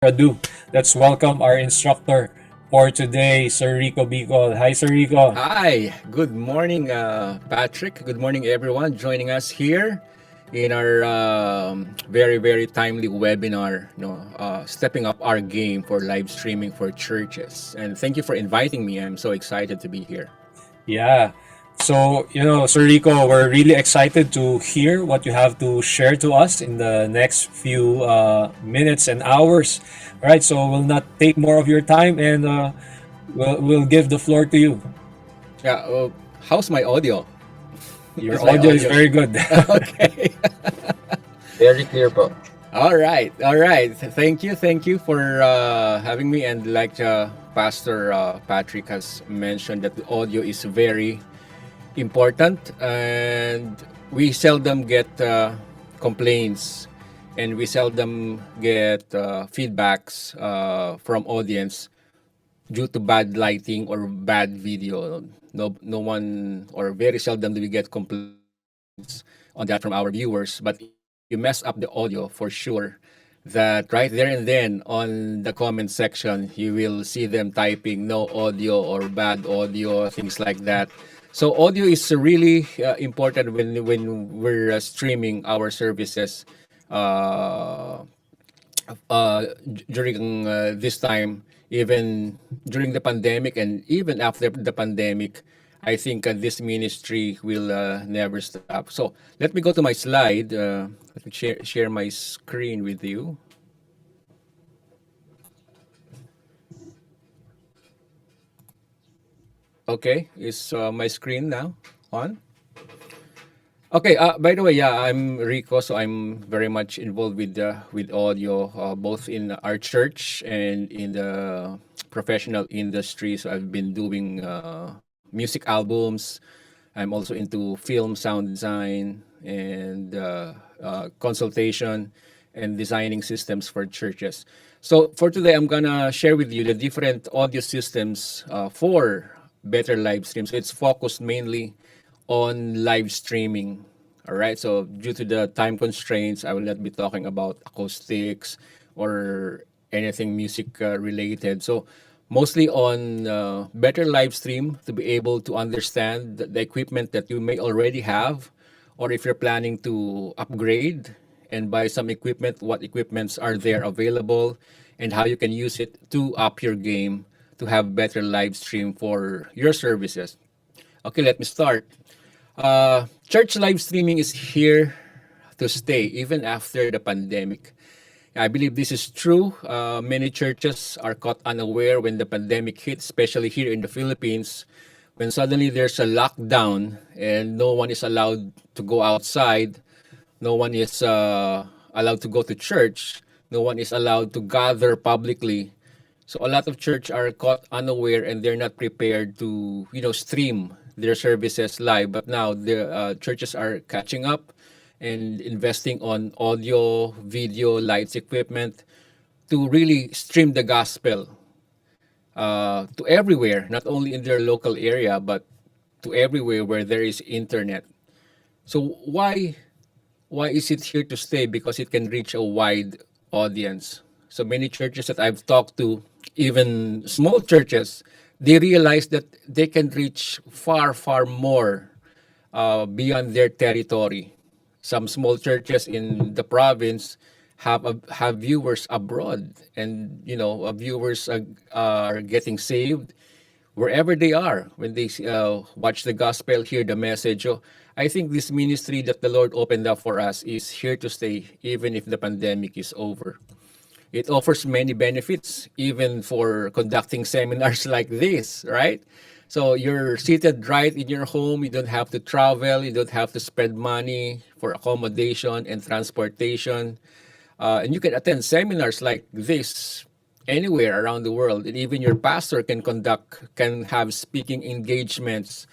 ado, let's welcome our instructor for today, Sir Rico Bicol. Hi, Sir Rico. Hi, good morning, Patrick. Good morning, everyone joining us here in our very timely webinar. Stepping up our game for live streaming for churches. And thank you for inviting me. I'm so excited to be here. Yeah. So, Sir Rico, we're really excited to hear what you have to share to us in the next few minutes and hours. All right, so we'll not take more of your time and we'll give the floor to you. Yeah. How's my audio? Your Is my audio is audio very good. okay? Very clear po. All right, all right. Thank you for having me. And like Pastor Patrick has mentioned, that the audio is very important, and we seldom get complaints, and we seldom get feedbacks from audience due to bad lighting or bad video. No one, or very seldom do we get complaints on that from our viewers. But if you mess up the audio, for sure that right there and then on the comment section, you will see them typing no audio or bad audio, things like that. So audio is really important when we're streaming our services uh, during this time, even during the pandemic and even after the pandemic. I think this ministry will never stop. So let me go to my slide. Let me share my screen with you. Okay, is my screen now on? Okay. By the way, yeah, I'm Rico, so I'm very much involved with audio, both in our church and in the professional industry. So I've been doing music albums. I'm also into film sound design and consultation and designing systems for churches. So for today, I'm gonna share with you the different audio systems for better live stream. So it's focused mainly on live streaming. All right. So due to the time constraints, I will not be talking about acoustics or anything music related. So mostly on better live stream to be able to understand the equipment that you may already have, or if you're planning to upgrade and buy some equipment, what equipments are there available, and how you can use it to up your game to have better live stream for your services. Okay, let me start. Church live streaming is here to stay even after the pandemic. I believe this is true. Many churches are caught unaware when the pandemic hit, especially here in the Philippines, when suddenly there's a lockdown and no one is allowed to go outside, no one is allowed to go to church, no one is allowed to gather publicly. So a lot of church are caught unaware and they're not prepared to, stream their services live. But now the churches are catching up and investing on audio, video, lights, equipment to really stream the gospel to everywhere, not only in their local area, but to everywhere where there is internet. So why is it here to stay? Because it can reach a wide audience. So many churches that I've talked to, even small churches, they realize that they can reach far more beyond their territory. Some small churches in the province have viewers abroad, and viewers are getting saved wherever they are when they watch the gospel, hear the message. So I think this ministry that the Lord opened up for us is here to stay, even if the pandemic is over. It offers many benefits, even for conducting seminars like this, right? So you're seated right in your home. You don't have to travel. You don't have to spend money for accommodation and transportation. And you can attend seminars like this anywhere around the world. And even your pastor can have speaking engagements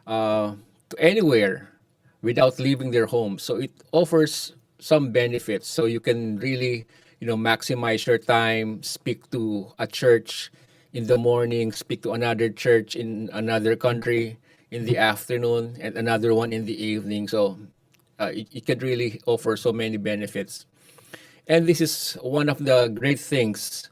uh, to anywhere without leaving their home. So it offers some benefits. So you can really, maximize your time, speak to a church in the morning, speak to another church in another country in the afternoon, and another one in the evening. So it can really offer so many benefits. And this is one of the great things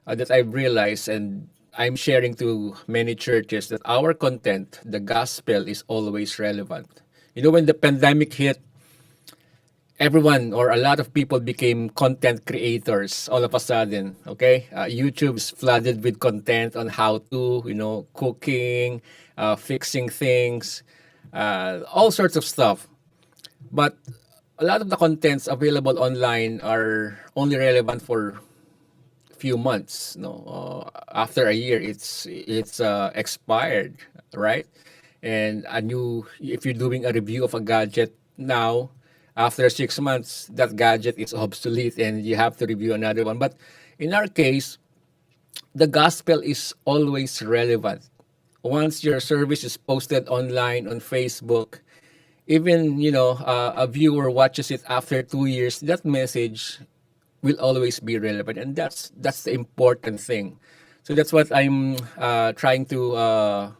that I've realized, and I'm sharing to many churches, that our content, the gospel, is always relevant. You know, when the pandemic hit, everyone or a lot of people became content creators all of a sudden. Okay, YouTube's flooded with content on how to, cooking, fixing things, all sorts of stuff. But a lot of the contents available online are only relevant for few months. No, after a year, it's expired, right? And a new, if you're doing a review of a gadget now, after 6 months, that gadget is obsolete, and you have to review another one. But in our case, the gospel is always relevant. Once your service is posted online on Facebook, even a viewer watches it after 2 years, that message will always be relevant, and that's the important thing. So that's what I'm trying to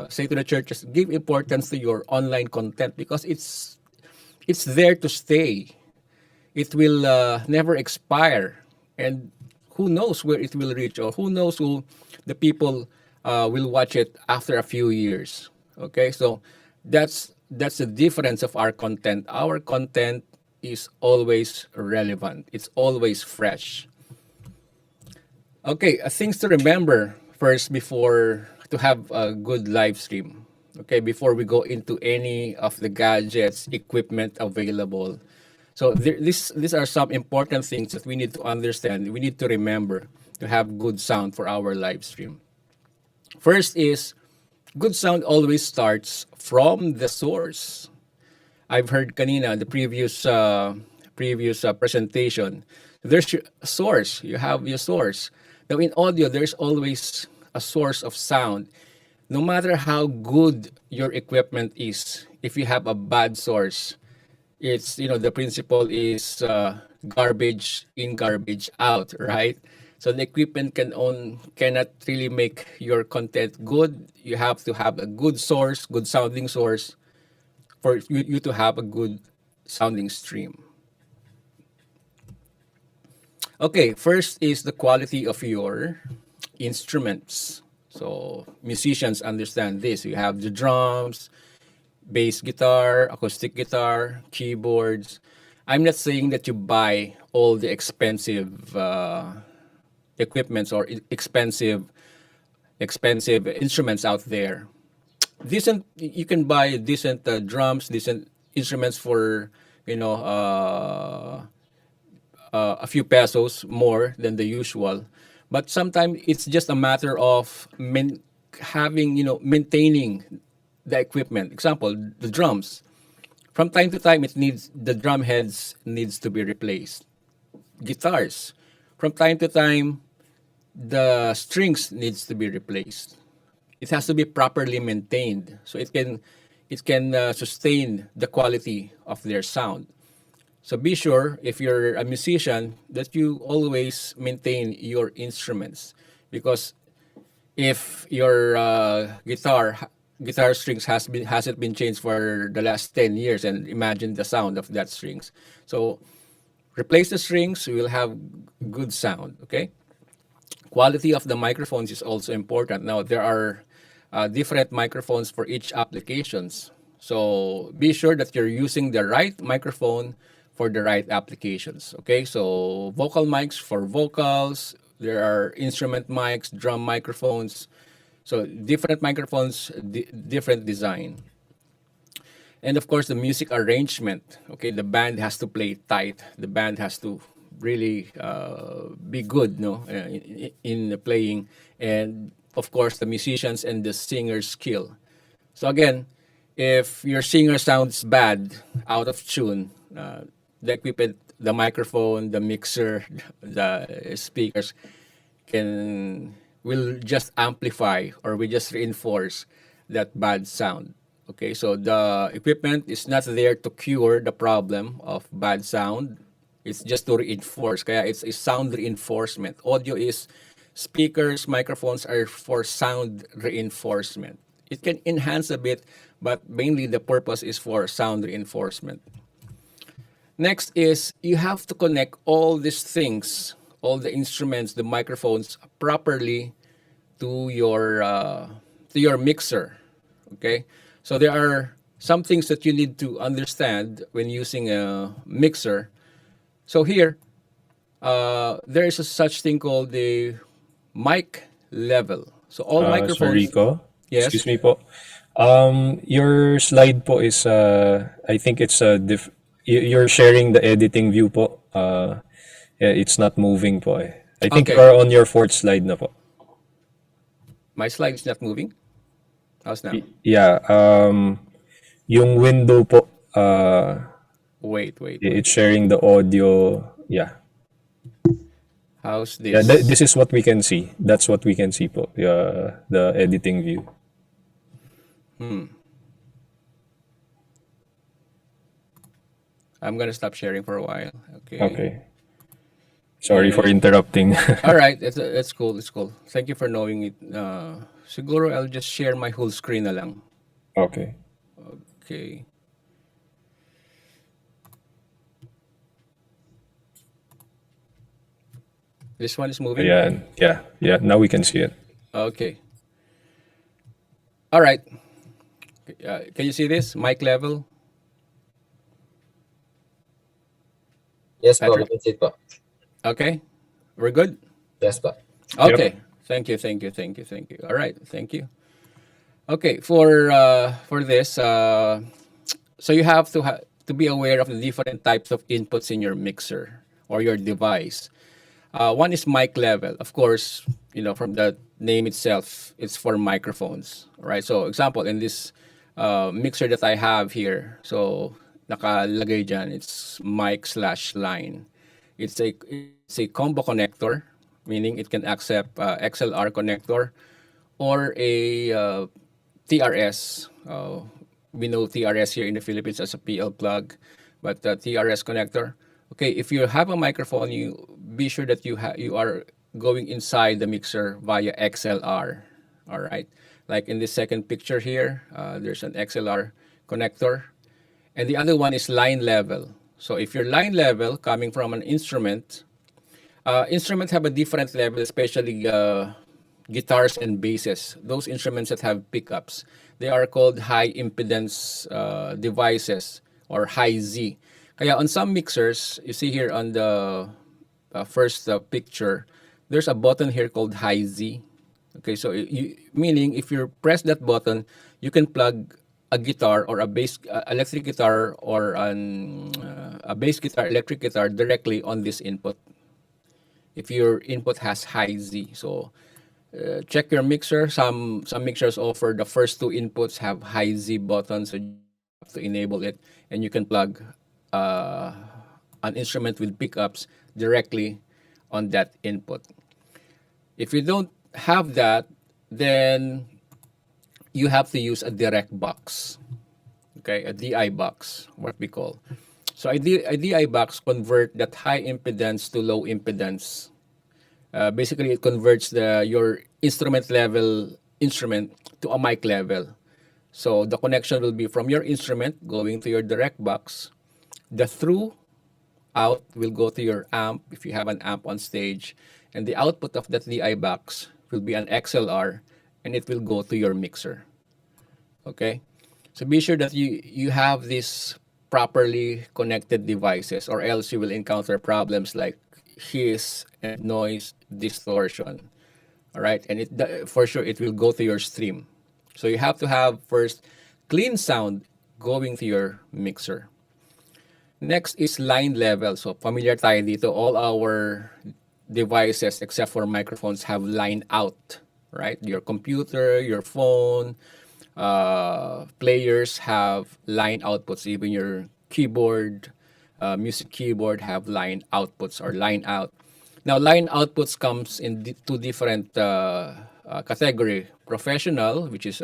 say to the churches: give importance to your online content, because it's there to stay. It will never expire, and who knows where it will reach, or who knows who the people will watch it after a few years. Okay, so that's the difference of our content. Our content is always relevant, it's always fresh. Okay, things to remember first before to have a good live stream. Okay, before we go into any of the gadgets, equipment available. So these are some important things that we need to understand. We need to remember to have good sound for our live stream. First is, good sound always starts from the source. I've heard kanina the previous presentation. There's your source. You have your source. Now in audio, there's always a source of sound. No matter how good your equipment is, if you have a bad source, it's, the principle is garbage in, garbage out, right? So the equipment cannot really make your content good. You have to have a good source, good sounding source, for you to have a good sounding stream. Okay, first is the quality of your instruments. So musicians understand this. You have the drums, bass guitar, acoustic guitar, keyboards. I'm not saying that you buy all the expensive equipments or expensive instruments out there. Decent, you can buy decent drums, decent instruments for, you know uh, a few pesos more than the usual. But sometimes it's just a matter of having, maintaining the equipment. Example, the drums. From time to time, the drum heads needs to be replaced. Guitars. From time to time, the strings needs to be replaced. It has to be properly maintained so it can sustain the quality of their sound. So be sure, if you're a musician, that you always maintain your instruments, because if your guitar strings hasn't been changed for the last 10 years, and imagine the sound of that strings. So replace the strings, you will have good sound. Okay, quality of the microphones is also important. Now there are different microphones for each applications, so be sure that you're using the right microphone for the right applications. Okay, so vocal mics for vocals, there are instrument mics, drum microphones. So different microphones, different design. And of course, the music arrangement. Okay, the band has to play tight. The band has to really be good, no, in the playing, and of course, the musicians and the singer's skill. So again, if your singer sounds bad, out of tune, the equipment, the microphone, the mixer, the speakers can will just amplify, or we just reinforce that bad sound. Okay, so the equipment is not there to cure the problem of bad sound. It's just to reinforce. Kaya it's a sound reinforcement. Audio is, speakers, microphones are for sound reinforcement. It can enhance a bit, but mainly the purpose is for sound reinforcement. Next is you have to connect all these things, all the instruments, the microphones properly to your mixer. Okay, so there are some things that you need to understand when using a mixer. So here, there is a such thing called the mic level. So all Sir microphones, Rico, excuse yes. me po. Your slide po is, I think it's you're sharing the editing view po. Yeah, it's not moving po eh. I think you Okay, are on your fourth slide na po. my slide is not moving. How's now? Yeah, yung window po, Wait, wait, it's wait. sharing the audio. Yeah. How's Yeah, this? this is what we can see. That's what we can see po. The editing view. I'm gonna stop sharing for a while. Okay. Okay. Sorry for And interrupting. all right, it's cool. It's cool. Thank you for knowing it. Siguro I'll just share my whole screen na lang. Okay. Okay. This one is moving. Ayan. Yeah. Yeah. Now we can see it. Okay. All right. Can you see this mic level, Yes po, we Patrick? can see po. Okay. We're good. Yes po. Yep. Okay. Thank you. Thank you. Thank you. Thank you. All right. Thank you. Okay. For this, so you have to be aware of the different types of inputs in your mixer or your device. One is mic level. Of course, from the name itself, it's for microphones, right? So, example, in this mixer that I have here, so nakalagay dyan, it's mic slash line. It's a combo connector, meaning it can accept XLR connector or a TRS. We know TRS here in the Philippines as a PL plug, but TRS connector. Okay, if you have a microphone, you be sure that you are going inside the mixer via XLR. All right, like in this second picture here, there's an XLR connector, and the other one is line level. So if your line level coming from an instrument, instruments have a different level, especially guitars and basses. Those instruments that have pickups, they are called high impedance devices or high Z. Kaya on some mixers, you see here on the first picture, there's a button here called high Z. Okay, so meaning if you press that button, you can plug a guitar or a bass electric guitar or a bass guitar, electric guitar directly on this input if your input has high Z. So check your mixer. Some mixers offer the first two inputs have high Z buttons, so you have to enable it, and you can plug uh, an instrument with pickups directly on that input. If you don't have that, then you have to use a direct box, okay, a DI box, what we call. So a DI box convert that high impedance to low impedance. Basically, it converts your instrument level instrument to a mic level. So the connection will be from your instrument going to your direct box. The through out will go to your amp if you have an amp on stage, and the output of that DI box will be an XLR, and it will go to your mixer. Okay, so be sure that you have these properly connected devices, or else you will encounter problems like hiss and noise distortion. All right, and for sure it will go to your stream. So you have to have first clean sound going to your mixer. Next is line level. So familiar tayo dito. All our devices except for microphones have line out, right? Your computer, your phone, players have line outputs. Even your keyboard, music keyboard have line outputs or line out. Now, line outputs comes in two different category. Professional, which is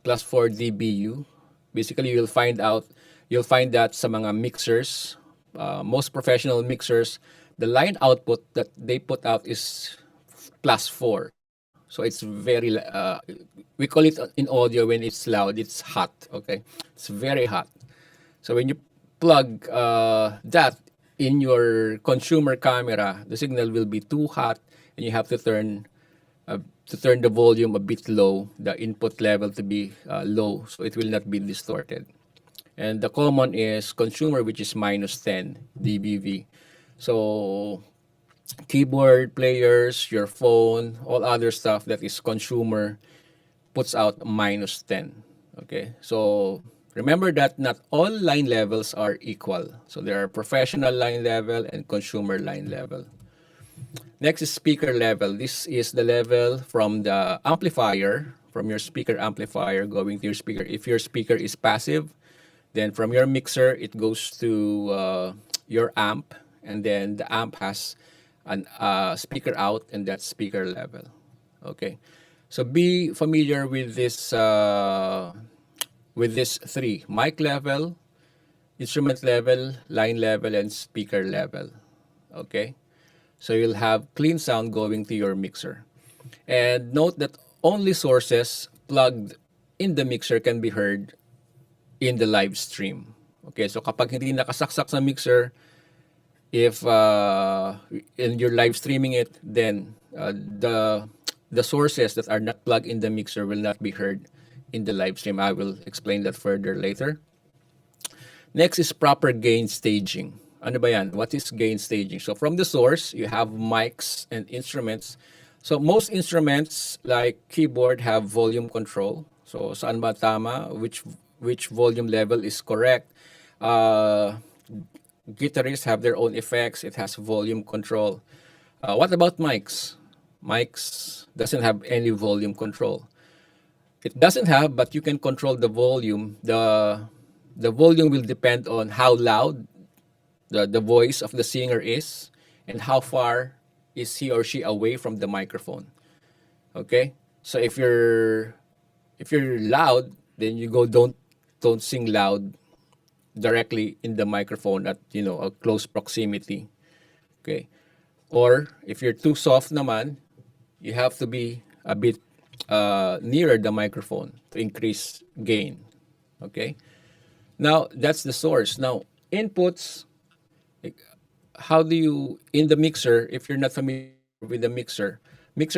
plus 4 dBu. Basically, you'll find that sa mga mixers, most professional mixers, the line output that they put out is plus 4. So it's very we call it in audio when it's loud, it's hot, okay? It's very hot. So when you plug that in your consumer camera, the signal will be too hot, and you have uh, to turn the volume a bit low, the input level to be low, so it will not be distorted. And the common is consumer, which is minus 10 dBV. So keyboard players, your phone, all other stuff that is consumer puts out minus 10. Okay, so remember that not all line levels are equal. So there are professional line level and consumer line level. Next is speaker level. This is the level from the amplifier, from your speaker amplifier going to your speaker. If your speaker is passive, then from your mixer, it goes to your amp, and then the amp has an speaker out, and that's speaker level. Okay, so be familiar with this three: mic level, instrument level, line level, and speaker level. Okay, so you'll have clean sound going to your mixer. And note that only sources plugged in the mixer can be heard in the live stream. Okay, so kapag hindi nakasaksak sa mixer, if and you're live streaming it, then the sources that are not plugged in the mixer will not be heard in the live stream. I will explain that further later. Next is proper gain staging. Ano ba yan? What is gain staging? So from the source, you have mics and instruments. So most instruments like keyboard have volume control. So saan ba tama? Which volume level is correct? Guitarists have their own effects. It has volume control. What about mics? Mics doesn't have any volume control. It doesn't have, but you can control the volume. The volume will depend on how loud the voice of the singer is and how far is he or she away from the microphone. Okay? So if you're loud, then you go don't sing loud directly in the microphone at a close proximity. Okay? Or if you're too soft naman, you have to be a bit nearer the microphone to increase gain. Okay? Now, that's the source. Now, inputs, how do you, in the mixer, if you're not familiar with the mixer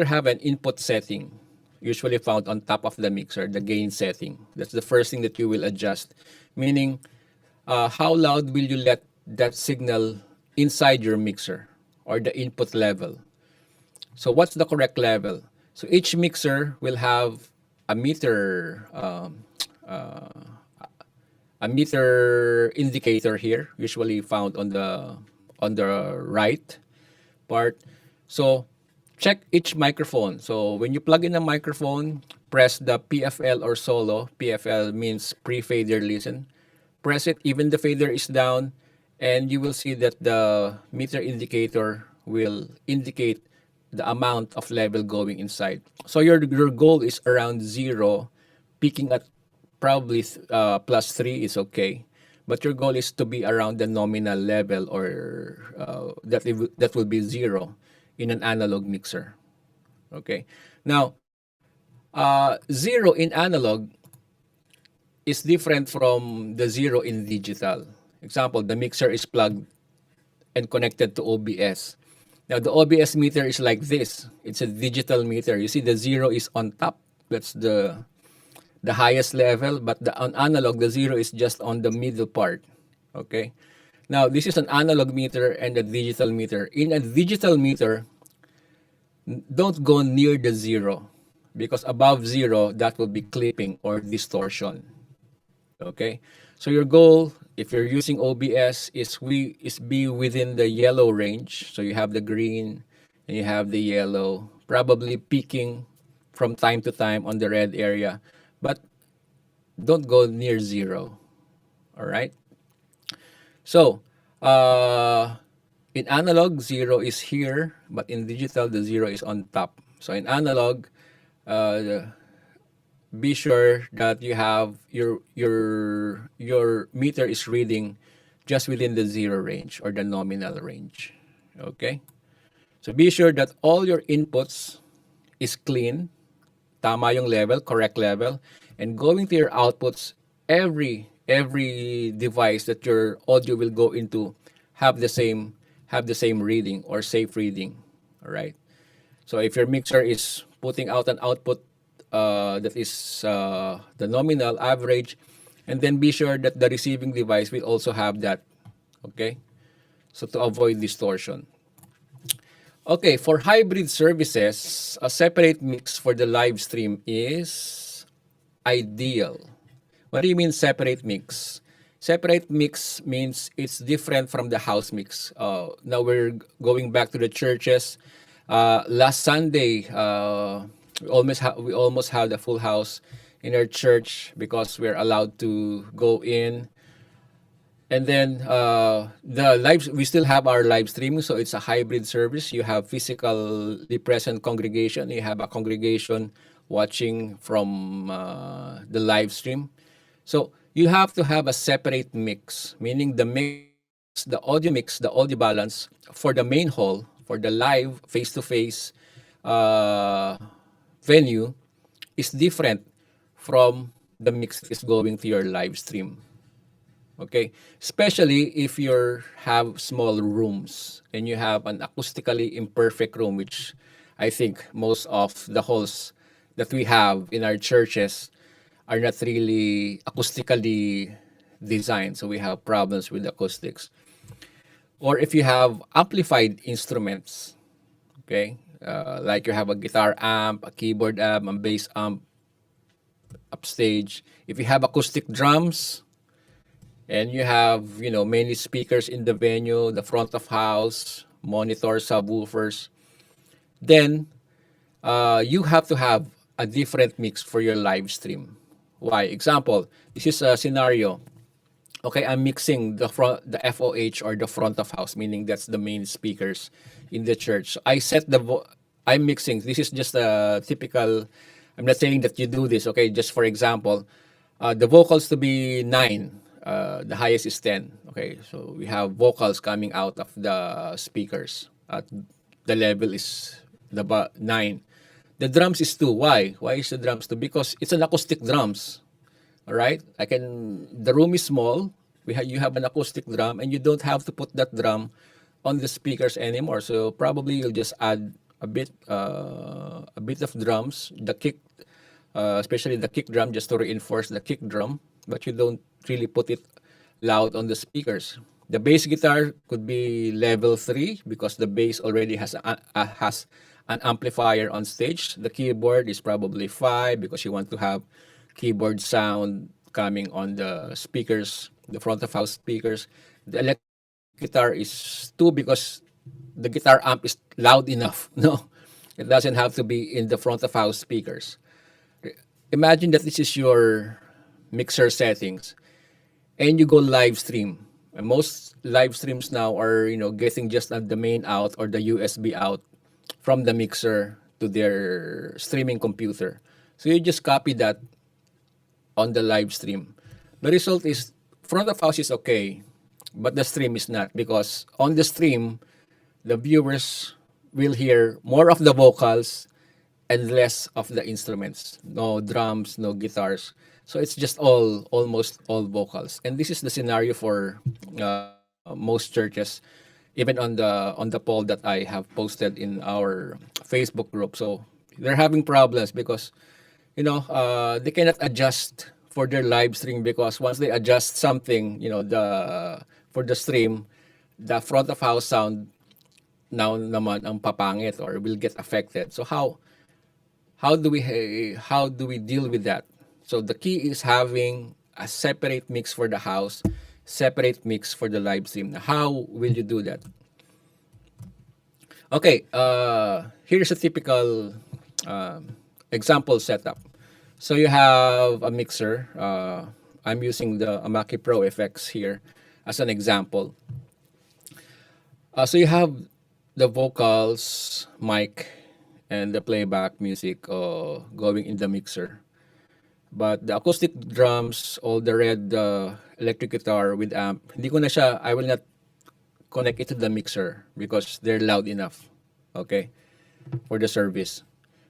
have an input setting, usually found on top of the mixer, the gain setting. That's the first thing that you will adjust. Meaning, how loud will you let that signal inside your mixer or the input level? So what's the correct level? So each mixer will have a meter indicator here, usually found on the right part. So check each microphone. So when you plug in a microphone, press the PFL or solo. PFL means pre-fader listen. Press it, even the fader is down, and you will see that the meter indicator will indicate the amount of level going inside. So your goal is around 0, peaking at probably +3 is okay. But your goal is to be around the nominal level, or that will be 0 in an analog mixer. Okay. Now, 0 in analog is different from the 0 in digital. Example, the mixer is plugged and connected to OBS. Now, the OBS meter is like this. It's a digital meter. You see the 0 is on top. That's the highest level, but on analog, the 0 is just on the middle part. Okay? Now, this is an analog meter and a digital meter. In a digital meter, don't go near the 0, because above 0, that will be clipping or distortion. Okay? So your goal, if you're using OBS, is be within the yellow range. So you have the green and you have the yellow, probably peaking from time to time on the red area, but don't go near 0. All right? So, in analog, 0 is here, but in digital, the 0 is on top. So in analog, be sure that you have your meter is reading just within the 0 range or the nominal range. Okay? So be sure that all your inputs is clean, tama yung level, correct level, and going to your outputs, every every device that your audio will go into have the same reading or safe reading. All right. So if your mixer is putting out an output that is the nominal average, and then be sure that the receiving device will also have that. Okay. So to avoid distortion. Okay, for hybrid services, a separate mix for the live stream is ideal. What do you mean separate mix? Separate mix means it's different from the house mix. Now we're going back to the churches. Last Sunday, we almost had a full house in our church because we're allowed to go in. And then we still have our live streaming, so it's a hybrid service. You have physically present congregation, you have a congregation watching from the live stream. So you have to have a separate mix, meaning mix, the audio balance for the main hall, for the live face-to-face uh, venue is different from the mix that is going to your live stream. Okay, especially if you have small rooms and you have an acoustically imperfect room, which I think most of the halls that we have in our churches are not really acoustically designed, so we have problems with acoustics. Or if you have amplified instruments, okay, like you have a guitar amp, a keyboard amp, a bass amp upstage. If you have acoustic drums, and you have many speakers in the venue, the front of house, monitors, subwoofers, then you have to have a different mix for your live stream. Why? Example, this is a scenario. Okay, I'm mixing the FOH, or the front of house, meaning that's the main speakers in the church. I'm mixing. This is just a typical. I'm not saying that you do this. Okay, just for example, the vocals to be 9. The highest is 10. Okay, so we have vocals coming out of the speakers. At the level is 9. The drums is 2. Why? Why is the drums 2? Because it's an acoustic drums. All right? The room is small. You have an acoustic drum, and you don't have to put that drum on the speakers anymore. So probably you'll just add a bit of drums, the kick, especially the kick drum, just to reinforce the kick drum, but you don't really put it loud on the speakers. The bass guitar could be level 3 because the bass already has an amplifier on stage. The keyboard is probably 5 because you want to have keyboard sound coming on the speakers, the front of house speakers. The electric guitar is 2 because the guitar amp is loud enough. No, it doesn't have to be in the front of house speakers. Imagine that this is your mixer settings and you go live stream. And most live streams now are getting just the main out or the USB out from the mixer to their streaming computer. So you just copy that on the live stream. The result is front of house is okay, but the stream is not, because on the stream the viewers will hear more of the vocals and less of the instruments. No drums, no guitars. So it's just almost all vocals. And this is the scenario for most churches, even on the poll that I have posted in our Facebook group. So they're having problems because they cannot adjust for their live stream, because once they adjust something, the for the stream, the front of house sound now naman ang papangit or will get affected. So how do we deal with that? So the key is having a separate mix for the house, separate mix for the live stream. Now, how will you do that? Okay, here's a typical example setup. So you have a mixer. I'm using the Amaki Pro FX here as an example. So you have the vocals, mic, and the playback music going in the mixer. But the acoustic drums, all the red electric guitar with amp, I will not connect it to the mixer because they're loud enough, okay, for the service.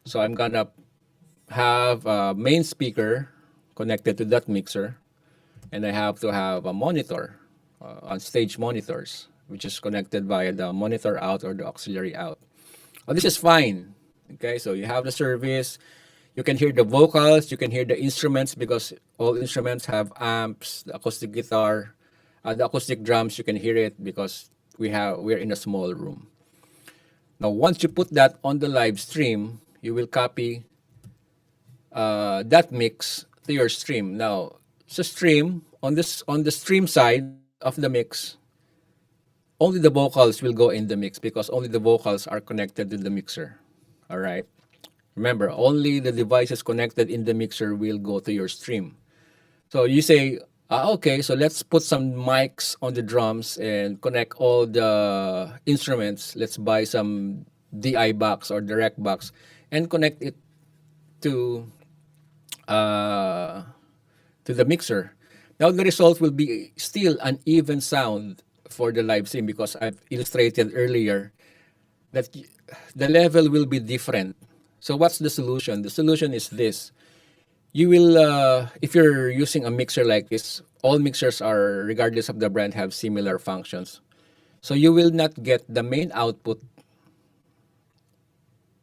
So I'm gonna have a main speaker connected to that mixer, and I have to have a monitor on stage monitors, which is connected via the monitor out or the auxiliary out. Oh, this is fine. Okay, so you have the service. You can hear the vocals. You can hear the instruments because all instruments have amps. The acoustic guitar, the acoustic drums. You can hear it because we're in a small room. Now, once you put that on the live stream, you will copy that mix to your stream. Now, so stream on the stream side of the mix, only the vocals will go in the mix because only the vocals are connected to the mixer. All right. Remember, only the devices connected in the mixer will go to your stream. So you say, okay, so let's put some mics on the drums and connect all the instruments. Let's buy some DI box or direct box and connect it to uh, to the mixer. Now the result will be still an even sound for the live stream because I've illustrated earlier that the level will be different. So what's the solution? The solution is this. You will, if you're using a mixer like this, all mixers are, regardless of the brand, have similar functions. So you will not get the main output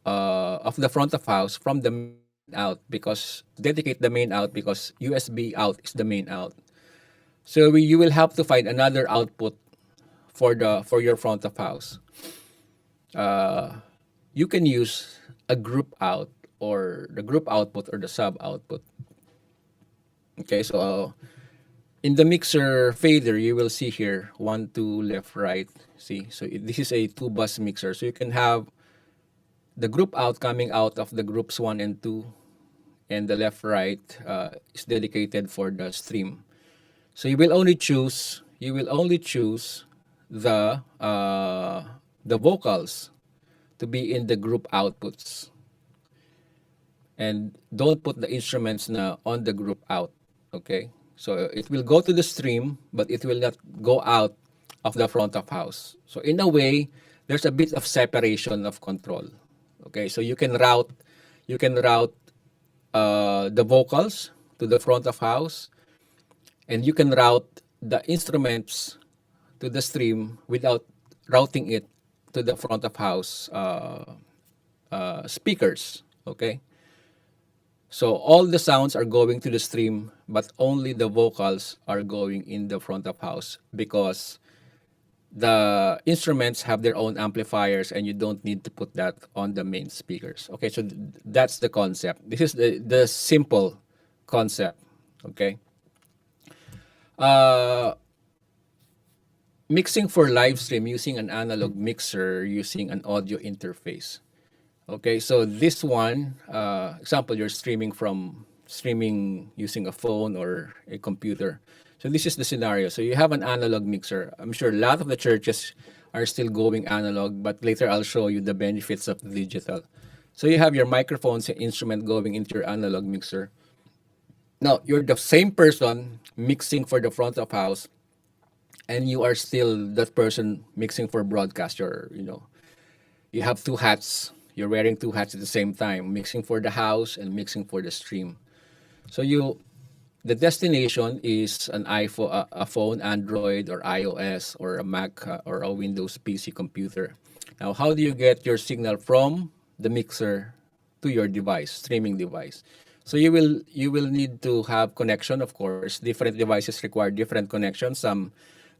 of the front of house from the main out because dedicate the main out because USB out is the main out. So you will have to find another output for your front of house. You can use a group out or the group output or the sub output. Okay, so in the mixer fader, you will see here 1, 2, left, right. See, so this is a 2 bus mixer. So you can have the group out coming out of the groups 1 and 2, and the left, right is dedicated for the stream. So you will only choose the vocals to be in the group outputs, and don't put the instruments na on the group out. Okay, so it will go to the stream, but it will not go out of the front of house. So in a way, there's a bit of separation of control. Okay, so you can route the vocals to the front of house, and you can route the instruments to the stream without routing it to the front of house speakers. Okay, so all the sounds are going to the stream, but only the vocals are going in the front of house because the instruments have their own amplifiers and you don't need to put that on the main speakers. Okay, so that's the concept. This is the simple concept. Okay. Uh, Mixing for live stream using an analog mixer using an audio interface. Okay, so this one, example, you're streaming using a phone or a computer. So this is the scenario. So you have an analog mixer. I'm sure a lot of the churches are still going analog, but later I'll show you the benefits of digital. So you have your microphones and instrument going into your analog mixer. Now you're the same person mixing for the front of house, and you are still that person mixing for broadcast. You have two hats. You're wearing two hats at the same time, mixing for the house and mixing for the stream. So the destination is an iPhone, a phone, Android or iOS or a Mac or a Windows PC computer. Now, how do you get your signal from the mixer to your device, streaming device? So you will need to have connection, of course. Different devices require different connections.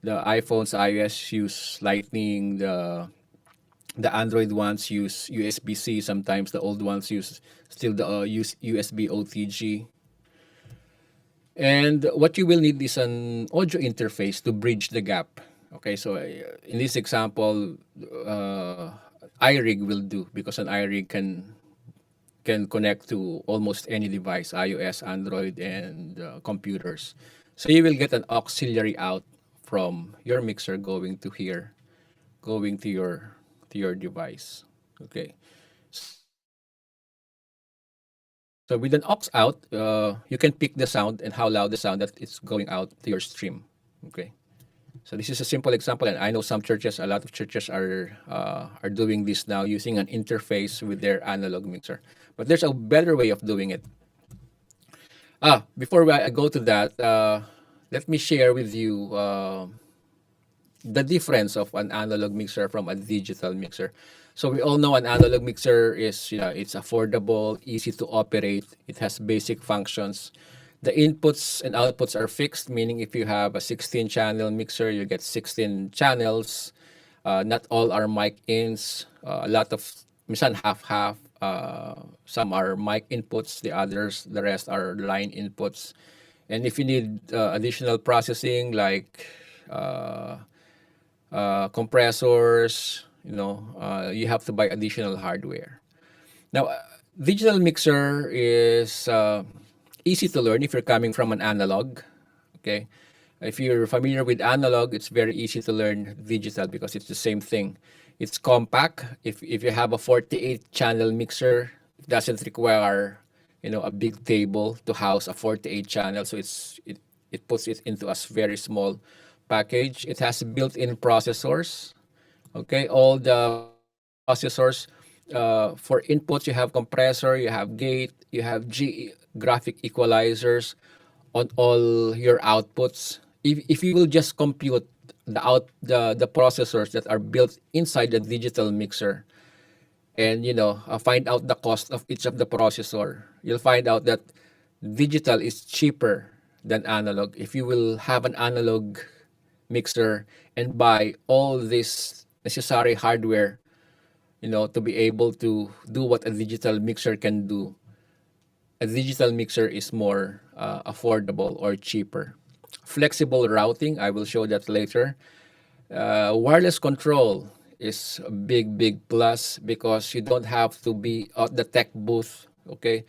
The iPhones, iOS use Lightning. The Android ones use USB-C. Sometimes the old ones use USB OTG. And what you will need is an audio interface to bridge the gap. Okay, so in this example, iRig will do because an iRig can connect to almost any device, iOS, Android, and computers. So you will get an auxiliary out from your mixer going to here, going to your device. Okay. So with an aux out, you can pick the sound and how loud the sound that it's going out to your stream. Okay. So this is a simple example, and I know a lot of churches are doing this now using an interface with their analog mixer. But there's a better way of doing it. Before I go to that, let me share with you the difference of an analog mixer from a digital mixer. So we all know an analog mixer is, it's affordable, easy to operate. It has basic functions. The inputs and outputs are fixed, meaning if you have a 16 channel mixer, you get 16 channels. Not all are mic ins. A lot of, minsan half-half. Some are mic inputs, the rest are line inputs. And if you need additional processing like uh, compressors, you have to buy additional hardware. Now, digital mixer is easy to learn if you're coming from an analog. Okay, if you're familiar with analog, it's very easy to learn digital because it's the same thing. It's compact. If you have a 48 channel mixer, it doesn't require a big table to house a 48 channel. So it puts it into a very small package. It has built-in processors. Okay, all the processors for inputs, you have compressor, you have gate, you have graphic equalizers on all your outputs. If you will just compute the processors that are built inside the digital mixer, and find out the cost of each of the processor, you'll find out that digital is cheaper than analog. If you will have an analog mixer and buy all this necessary hardware, to be able to do what a digital mixer can do, a digital mixer is more affordable or cheaper. Flexible routing, I will show that later. Wireless control is a big plus because you don't have to be at the tech booth. Okay,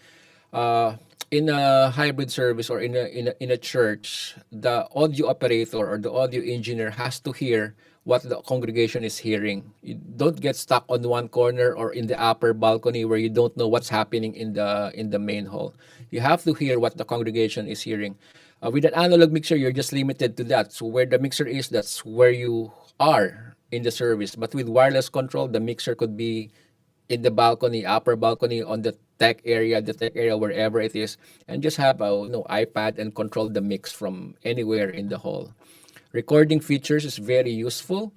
in a hybrid service or in a church, the audio operator or the audio engineer has to hear what the congregation is hearing. You don't get stuck on one corner or in the upper balcony where you don't know what's happening in the main hall. You have to hear what the congregation is hearing. With an analog mixer, you're just limited to that. So where the mixer is, that's where you are in the service. But with wireless control, the mixer could be in the balcony, upper balcony, on the tech area, wherever it is, and just have a iPad and control the mix from anywhere in the hall. Recording features is very useful.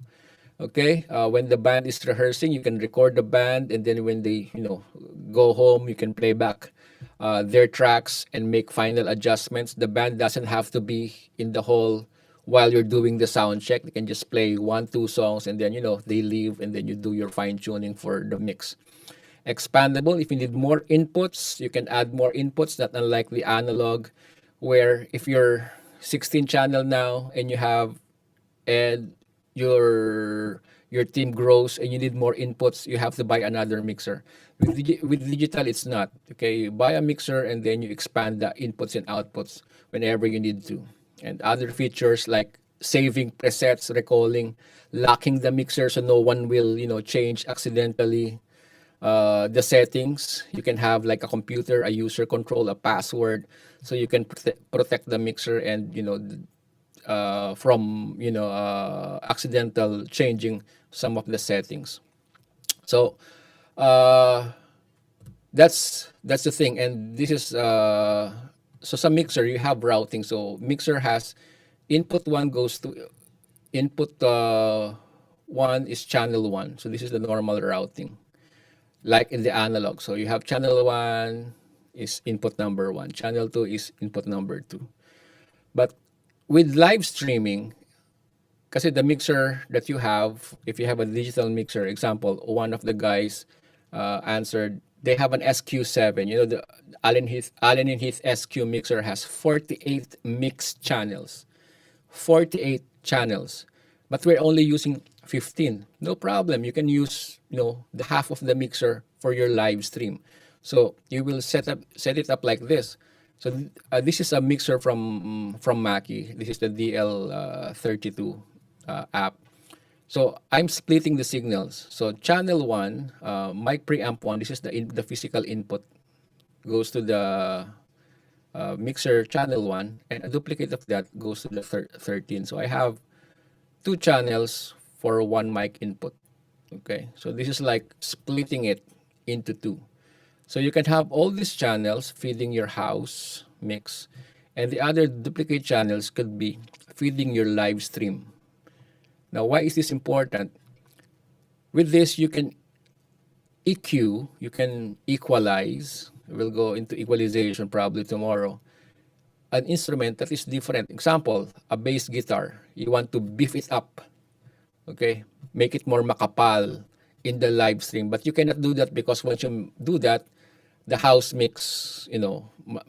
Okay, when the band is rehearsing, you can record the band, and then when they go home, you can play back their tracks and make final adjustments. The band doesn't have to be in the hall while you're doing the sound check. They can just play one, two songs, and then they leave, and then you do your fine tuning for the mix. Expandable. If you need more inputs, you can add more inputs. Not unlike the analog, where if you're 16 channel now and and your team grows and you need more inputs, you have to buy another mixer. With digital, it's not. Okay, you buy a mixer and then you expand the inputs and outputs whenever you need to. And other features like saving presets, recalling, locking the mixer so no one will change accidentally the settings. You can have like a computer, a user control, a password, so you can protect the mixer and from accidental changing some of the settings. So uh, that's the thing, and this is so some mixer you have routing. So mixer has input one goes to input one is channel one. So this is the normal routing, like in the analog. So you have channel one is input number one, channel two is input number two. But with live streaming, kasi the mixer that you have, if you have a digital mixer, example, one of the guys answered, they have an SQ7. The Allen and Heath SQ mixer has 48 mix channels. 48 channels. But we're only using 15. No problem. You can use, the half of the mixer for your live stream. So you will set it up like this. So this is a mixer from Mackie. This is the DL32 app. So I'm splitting the signals. So channel one, mic preamp one. This is the physical input goes to the mixer channel one, and a duplicate of that goes to the 13. So I have two channels for one mic input. Okay, so this is like splitting it into two. So you can have all these channels feeding your house mix, And the other duplicate channels could be feeding your live stream. Now, why is this important? With this, you can EQ, you can equalize. We'll go into equalization probably tomorrow. An instrument that is different. Example, a bass guitar. You want to beef it up, okay? Make it more makapal in the live stream. But you cannot do that because once you do that, the house mix,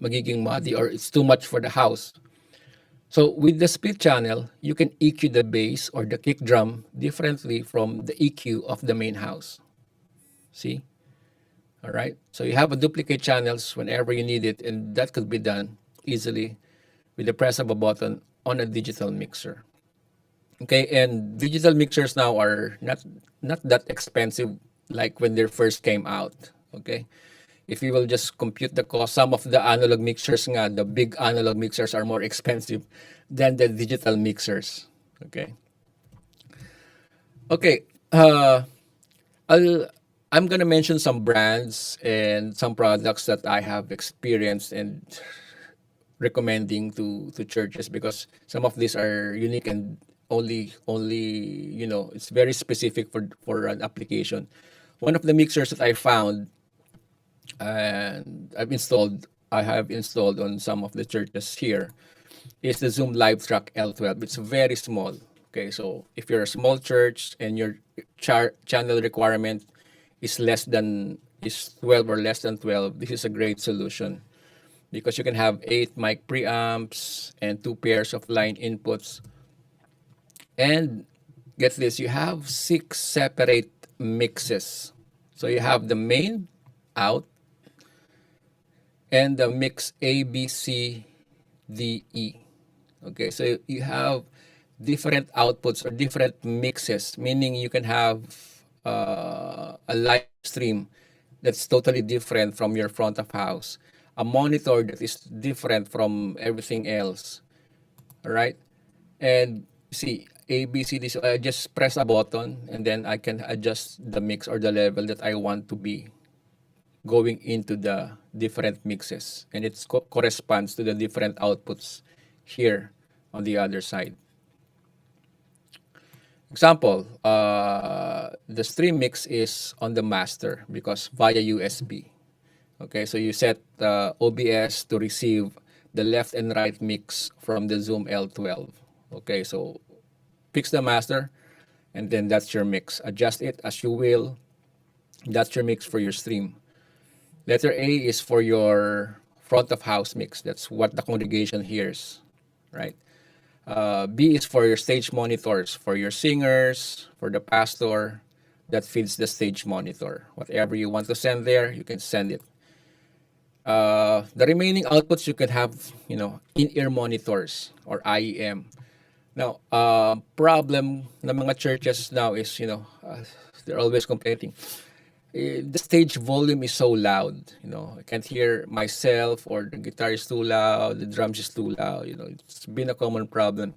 magiging muddy or it's too much for the house. So with the split channel, you can EQ the bass or the kick drum differently from the EQ of the main house. See? All right. So you have a duplicate channels whenever you need it, and that could be done easily with the press of a button on a digital mixer. Okay, and digital mixers now are not that expensive like when they first came out. Okay, if you will just compute the cost, some of the analog mixers nga, the big analog mixers are more expensive than the digital mixers. Okay. Okay. I'll I'm gonna mention some brands and some products that I have experienced and recommending to churches because some of these are unique and only it's very specific for an application. One of the mixers that I found and I have installed on some of the churches here is the Zoom Live Track L12. It's very small. Okay, so if you're a small church and your channel requirement is 12 or less than 12, this is a great solution because you can have 8 mic preamps and 2 pairs of line inputs. And get this, you have 6 separate mixes. So you have the main out and the mix A, B, C, D, E. Okay, so you have different outputs or different mixes, meaning you can have a live stream that's totally different from your front of house, a monitor that is different from everything else. All right, and see A, B, C, D. So I just press a button and then I can adjust the mix or the level that I want to be going into the different mixes, and it corresponds to the different outputs here on the other side. Example, the stream mix is on the master because via USB. Okay, so you set OBS to receive the left and right mix from the Zoom L12. Okay, so fix the master and then that's your mix. Adjust it as you will. That's your mix for your stream. Letter A is for your front of house mix. That's what the congregation hears, right? B is for your stage monitors, for your singers, for the pastor. That feeds the stage monitor. Whatever you want to send there, you can send it. The remaining outputs you can have, in-ear monitors or IEM. Now, problem ng mga churches now is, they're always complaining. The stage volume is so loud. I can't hear myself, or the guitar is too loud, the drums is too loud. It's been a common problem.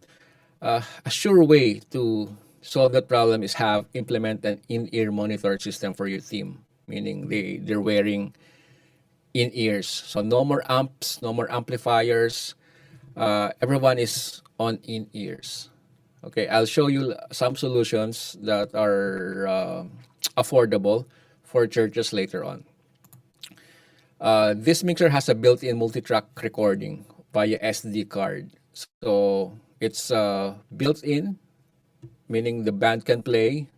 A sure way to solve that problem is implement an in-ear monitor system for your team, meaning they're wearing in-ears. So no more amps, no more amplifiers. Everyone is on in-ears. Okay, I'll show you some solutions that are affordable for churches later on. This mixer has a built-in multi-track recording via SD card. So it's built-in, meaning the band can play,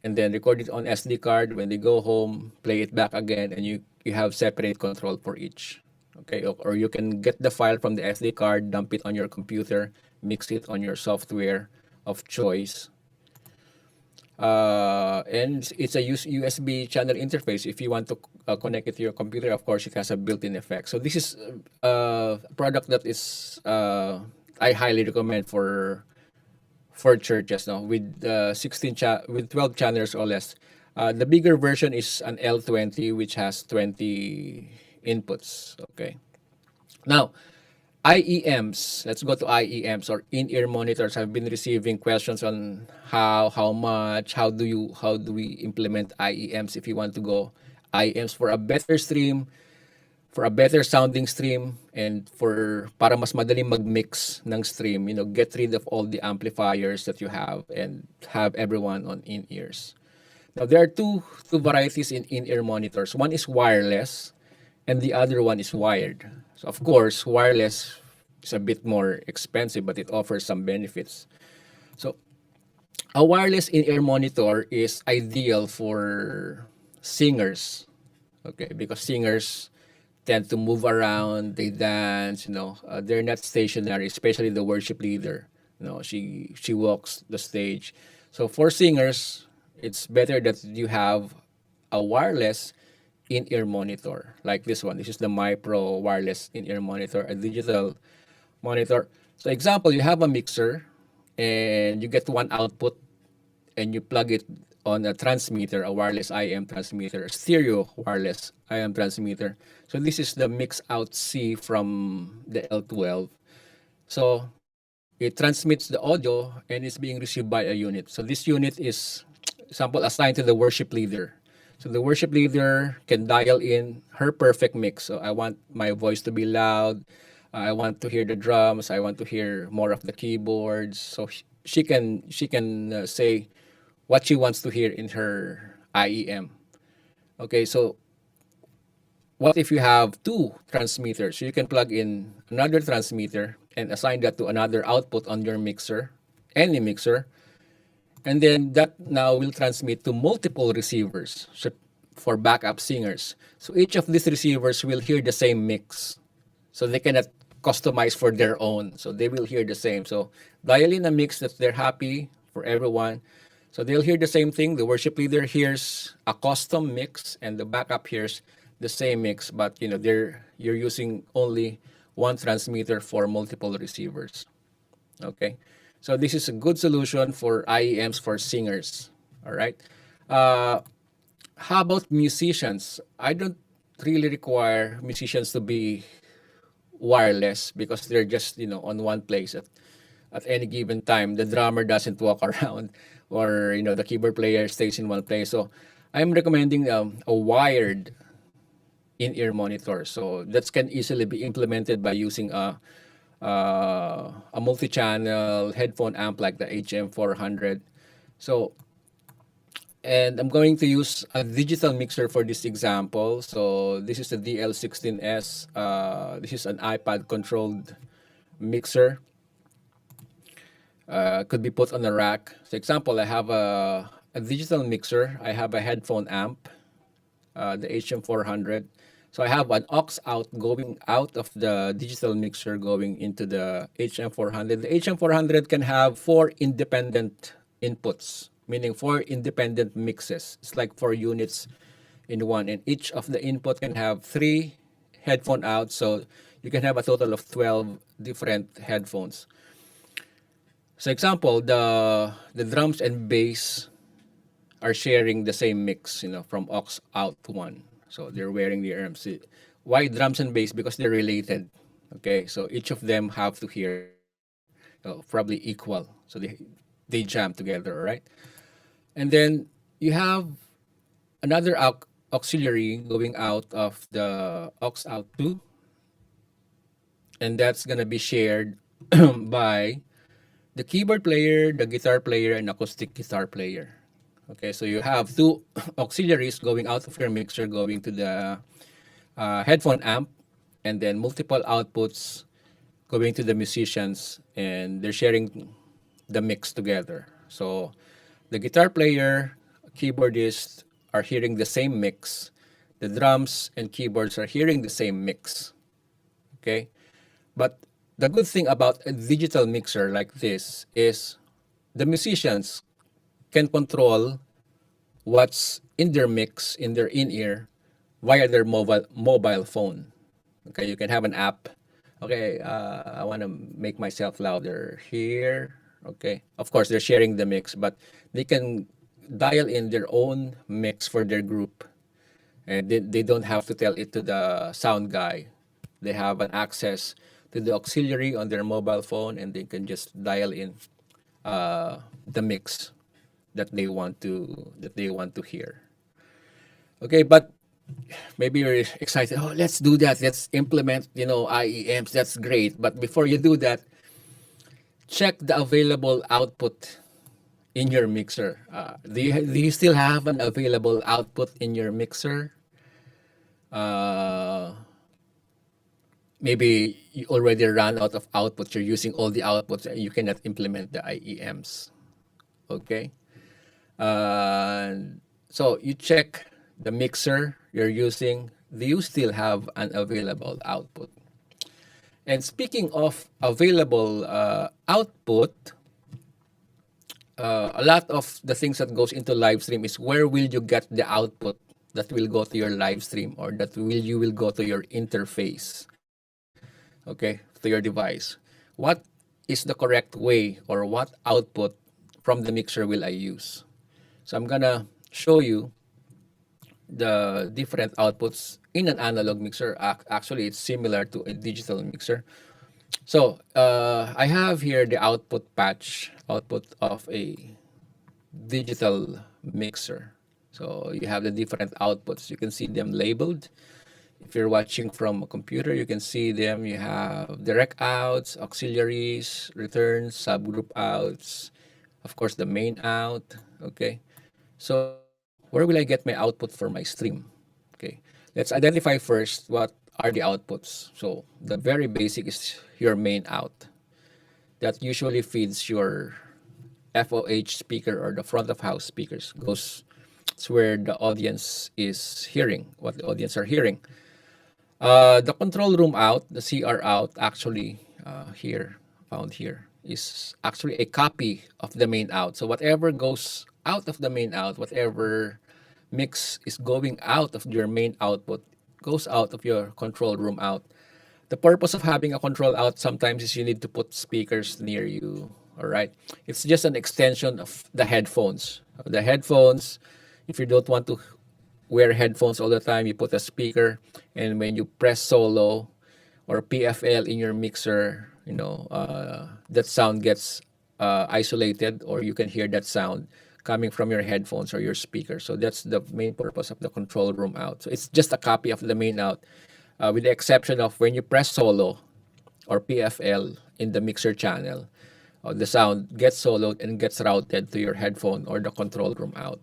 and then record it on SD card. When they go home, play it back again, and you have separate control for each. Okay, or you can get the file from the SD card, dump it on your computer, mix it on your software of choice. And it's a USB channel interface. If you want to connect it to your computer, of course, it has a built-in effect. So this is a product that is I highly recommend for churches now with 12 channels or less. The bigger version is an L20, which has 20 inputs. Okay. Now, IEMs. Let's go to IEMs or in-ear monitors. I've been receiving questions on how much, how do we implement IEMs if you want to go IEMs for a better stream for a better sounding stream and for para mas madaling mag-mix ng stream, get rid of all the amplifiers that you have and have everyone on in-ears. Now there are two varieties in in-ear monitors. One is wireless and the other one is wired. So of course, wireless is a bit more expensive, but it offers some benefits. So a wireless in-ear monitor is ideal for singers, okay, because singers tend to move around, they dance, they're not stationary, especially the worship leader. She walks the stage. So for singers, it's better that you have a wireless in-ear monitor like this one. This is the My Pro wireless in-ear monitor, a digital monitor. So example, you have a mixer and you get one output and you plug it on a transmitter, a wireless IM transmitter, a stereo wireless IM transmitter. So this is the mix out C from the L12. So it transmits the audio and it's being received by a unit. So this unit is, example, assigned to the worship leader. So the worship leader can dial in her perfect mix. So I want my voice to be loud. I want to hear the drums. I want to hear more of the keyboards. So she can say what she wants to hear in her IEM. Okay, so what if you have two transmitters? So you can plug in another transmitter and assign that to another output on your mixer, any mixer, and then that now will transmit to multiple receivers for backup singers. So each of these receivers will hear the same mix. So they cannot customize for their own. So they will hear the same. So dial in a mix that they're happy for everyone. So they'll hear the same thing. The worship leader hears a custom mix, and the backup hears the same mix. But you're using only one transmitter for multiple receivers. Okay, so this is a good solution for IEMs for singers. All right. Uh, how about musicians? I don't really require musicians to be wireless because they're just on one place at any given time. The drummer doesn't walk around, or the keyboard player stays in one place. So I'm recommending a wired in-ear monitor. So that can easily be implemented by using a multi-channel headphone amp like the HM400. So, and I'm going to use a digital mixer for this example. So this is the DL16S. This is an iPad controlled mixer. Could be put on a rack. So example, I have a digital mixer. I have a headphone amp, the HM400. So I have an aux out going out of the digital mixer going into the HM400. The HM400 can have 4 independent inputs, meaning 4 independent mixes. It's like 4 units in one, and each of the input can have 3 headphone outs. So you can have a total of 12 different headphones. So example, the drums and bass are sharing the same mix, from aux out one. So they're wearing the RMC. Why drums and bass? Because they're related. Okay, so each of them have to hear probably equal. So they jam together, all right? And then you have another auxiliary going out of the aux out 2, and that's gonna be shared by the keyboard player, the guitar player, and acoustic guitar player. Okay, so you have two auxiliaries going out of your mixer, going to the headphone amp, and then multiple outputs going to the musicians, and they're sharing the mix together. So the guitar player, keyboardist are hearing the same mix. The drums and keyboards are hearing the same mix. Okay, but the good thing about a digital mixer like this is the musicians can control what's in their mix, in their in-ear, via their mobile phone. Okay, you can have an app. Okay, I want to make myself louder here. Okay, of course they're sharing the mix, but they can dial in their own mix for their group, and they don't have to tell it to the sound guy. They have an access to the auxiliary on their mobile phone, and they can just dial in the mix that they want to hear. Okay, but maybe you're excited. Oh, let's do that. Let's implement, IEMs. That's great. But before you do that, check the available output in your mixer. Do you still have an available output in your mixer? Uh, Maybe you already ran out of outputs. You're using all the outputs and you cannot implement the IEMs. Okay. So you check the mixer you're using. Do you still have an available output? And speaking of available output, a lot of the things that goes into live stream is where will you get the output that will go to your live stream, or that you will go to your interface, okay, to your device. What is the correct way, or what output from the mixer will I use? So I'm gonna show you the different outputs in an analog mixer. Actually, it's similar to a digital mixer. So I have here the output patch, output of a digital mixer. So you have the different outputs. You can see them labeled. If you're watching from a computer, you can see them. You have direct outs, auxiliaries, returns, subgroup outs, of course, the main out. Okay. So where will I get my output for my stream? Okay. Let's identify first what are the outputs. So the very basic is your main out. That usually feeds your FOH speaker, or the front of house speakers. Goes, it's where the audience is hearing, what the audience are hearing. The control room out, the CR out, actually here, found here, is actually a copy of the main out. So whatever goes out of the main out, whatever mix is going out of your main output, goes out of your control room out. The purpose of having a control out sometimes is you need to put speakers near you. All right. It's just an extension of the headphones. The headphones, if you don't want to wear headphones all the time, you put a speaker, and when you press solo or PFL in your mixer, that sound gets isolated, or you can hear that sound coming from your headphones or your speaker. So that's the main purpose of the control room out. So it's just a copy of the main out, with the exception of when you press solo or PFL in the mixer channel, the sound gets soloed and gets routed to your headphone or the control room out.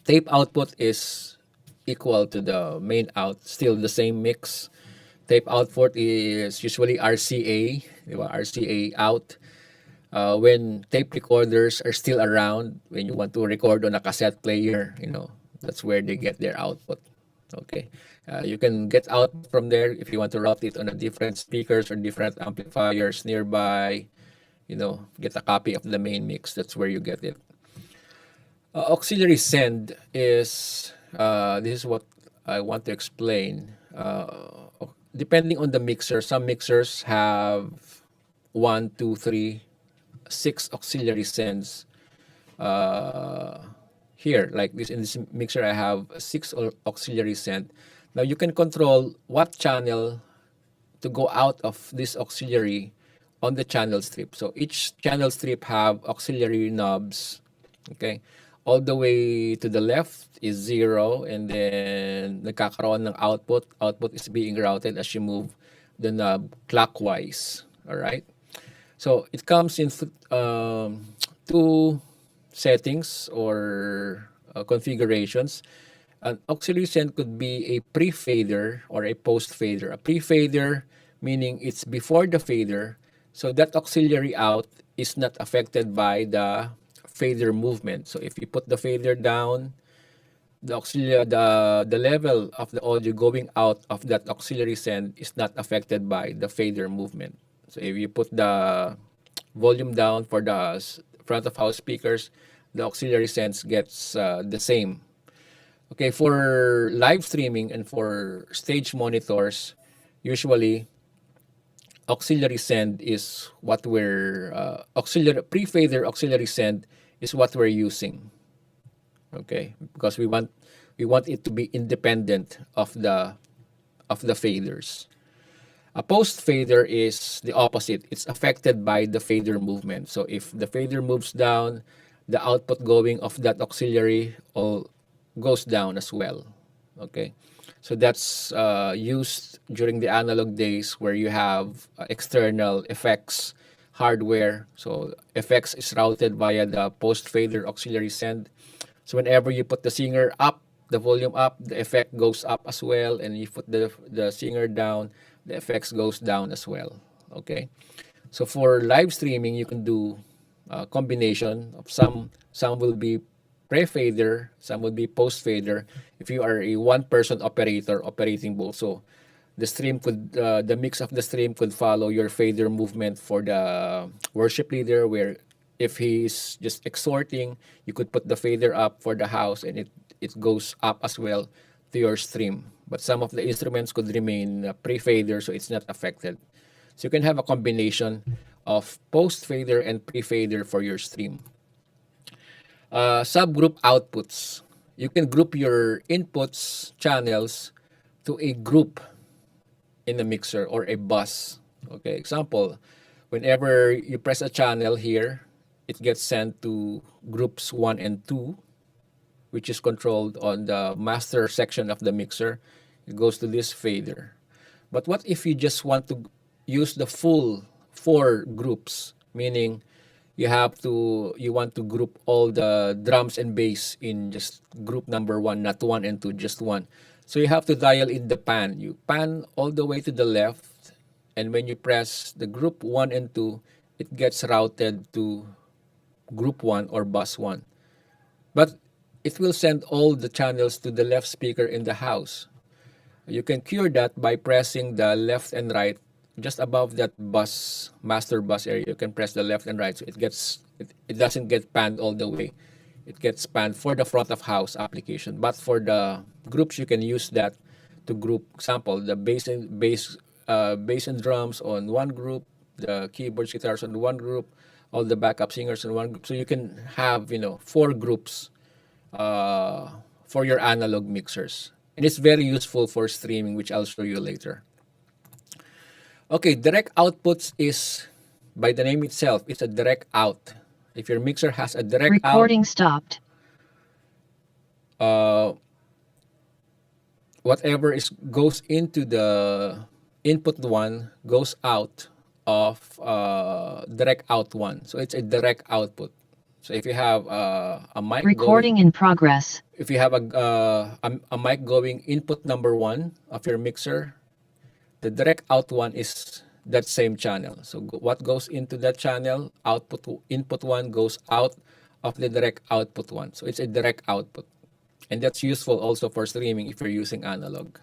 Tape output is equal to the main out, still the same mix. Tape output is usually RCA, di ba? RCA out. When tape recorders are still around, when you want to record on a cassette player, that's where they get their output. Okay. You can get out from there if you want to route it on a different speakers or different amplifiers nearby. Get a copy of the main mix. That's where you get it. Auxiliary send is, this is what I want to explain. Depending on the mixer, some mixers have one, two, three, six auxiliary sends. Here, like this, in this mixer, I have six auxiliary send. Now you can control what channel to go out of this auxiliary on the channel strip. So each channel strip have auxiliary knobs. Okay. All the way to the left is 0, and then nagkakaroon ng output. Output is being routed as you move the knob clockwise. All right. So it comes in two settings or configurations. An auxiliary send could be a pre-fader or a post-fader. A pre-fader meaning it's before the fader, so that auxiliary out is not affected by the fader movement. So if you put the fader down, the level of the audio going out of that auxiliary send is not affected by the fader movement. So if you put the volume down for the front of house speakers, the auxiliary sends gets the same. Okay, for live streaming and for stage monitors, usually auxiliary send is what we're auxiliary pre-fader auxiliary send is what we're using. Okay, because we want it to be independent of the faders. A post fader is the opposite. It's affected by the fader movement. So if the fader moves down, the output going of that auxiliary all goes down as well. Okay, so that's used during the analog days where you have external effects hardware. So effects is routed via the post fader auxiliary send. So whenever you put the singer up, the volume up, the effect goes up as well, and you put the singer down, the effects goes down as well. Okay, so for live streaming, you can do a combination of some will be pre-fader, some will be post-fader. If you are a one-person operator operating both, so the mix of the stream could follow your fader movement for the worship leader, where if he's just exhorting, you could put the fader up for the house, and it goes up as well to your stream. But some of the instruments could remain pre-fader, so it's not affected. So you can have a combination of post fader and pre fader for your stream. Subgroup outputs. You can group your inputs channels to a group in a mixer or a bus. Okay, example, whenever you press a channel here, it gets sent to groups 1 and 2, which is controlled on the master section of the mixer. It goes to this fader. But what if you just want to use the full four groups, meaning you want to group all the drums and bass in just group number one, not one and two, just one. So you have to dial in the pan. You pan all the way to the left, and when you press the group one and two, it gets routed to group one or bus one. But it will send all the channels to the left speaker in the house. You can cure that by pressing the left and right just above that bus master bus area. You can press the left and right, so it doesn't get panned all the way. It gets panned for the front of house application. But for the groups, you can use that to group. Example, the bass and drums on one group, the keyboards, guitars on one group, all the backup singers in one group. So you can have four groups uh, for your analog mixers. And it's very useful for streaming, which I'll show you later. Okay, direct outputs is, by the name itself, it's a direct out. If your mixer has a direct Recording stopped. Whatever goes into the input one goes out of direct out one. So it's a direct output. So if you have a mic Recording in progress. if you have a mic going input number one of your mixer, the direct out one is that same channel. So what goes into that channel, input one goes out of the direct output one. So it's a direct output. And that's useful also for streaming if you're using analog.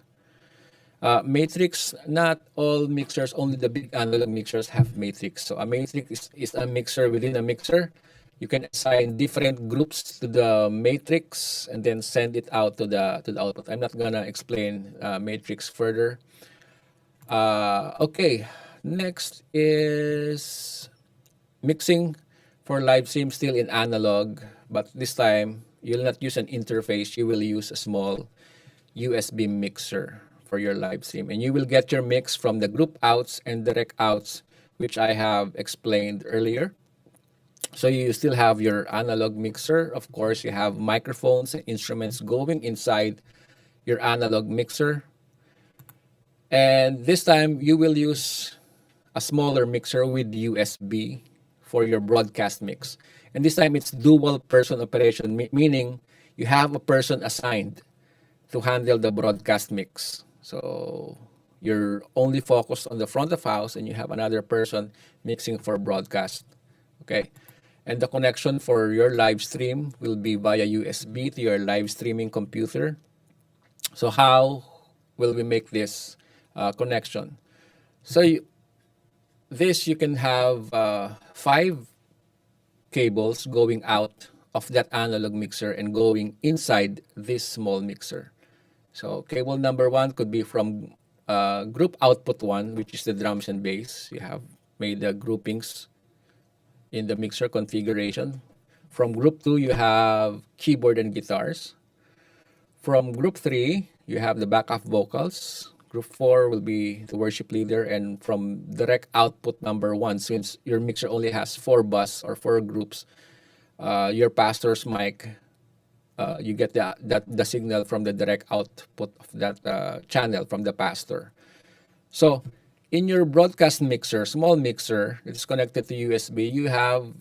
Matrix, not all mixers, only the big analog mixers have matrix. So a matrix is a mixer within a mixer. You can assign different groups to the matrix and then send it out to the output. I'm not gonna explain matrix further. Okay, next is mixing for live stream, still in analog, but this time you'll not use an interface. You will use a small USB mixer for your live stream, and you will get your mix from the group outs and direct outs, which I have explained earlier. So you still have your analog mixer. Of course, you have microphones and instruments going inside your analog mixer. And this time you will use a smaller mixer with USB for your broadcast mix. And this time it's dual person operation, meaning you have a person assigned to handle the broadcast mix. So you're only focused on the front of house and you have another person mixing for broadcast. Okay. And the connection for your live stream will be via USB to your live streaming computer. So how will we make this connection? So you can have 5 cables going out of that analog mixer and going inside this small mixer. So cable number 1 could be from group output 1, which is the drums and bass. You have made the groupings in the mixer configuration. From group 2, you have keyboard and guitars. From group 3, you have the backup vocals. Group 4 will be the worship leader. And from direct output number 1, since your mixer only has 4 bus or 4 groups, your pastor's mic you get the signal from the direct output of that channel from the pastor. So, in your broadcast mixer, small mixer that's connected to USB, you have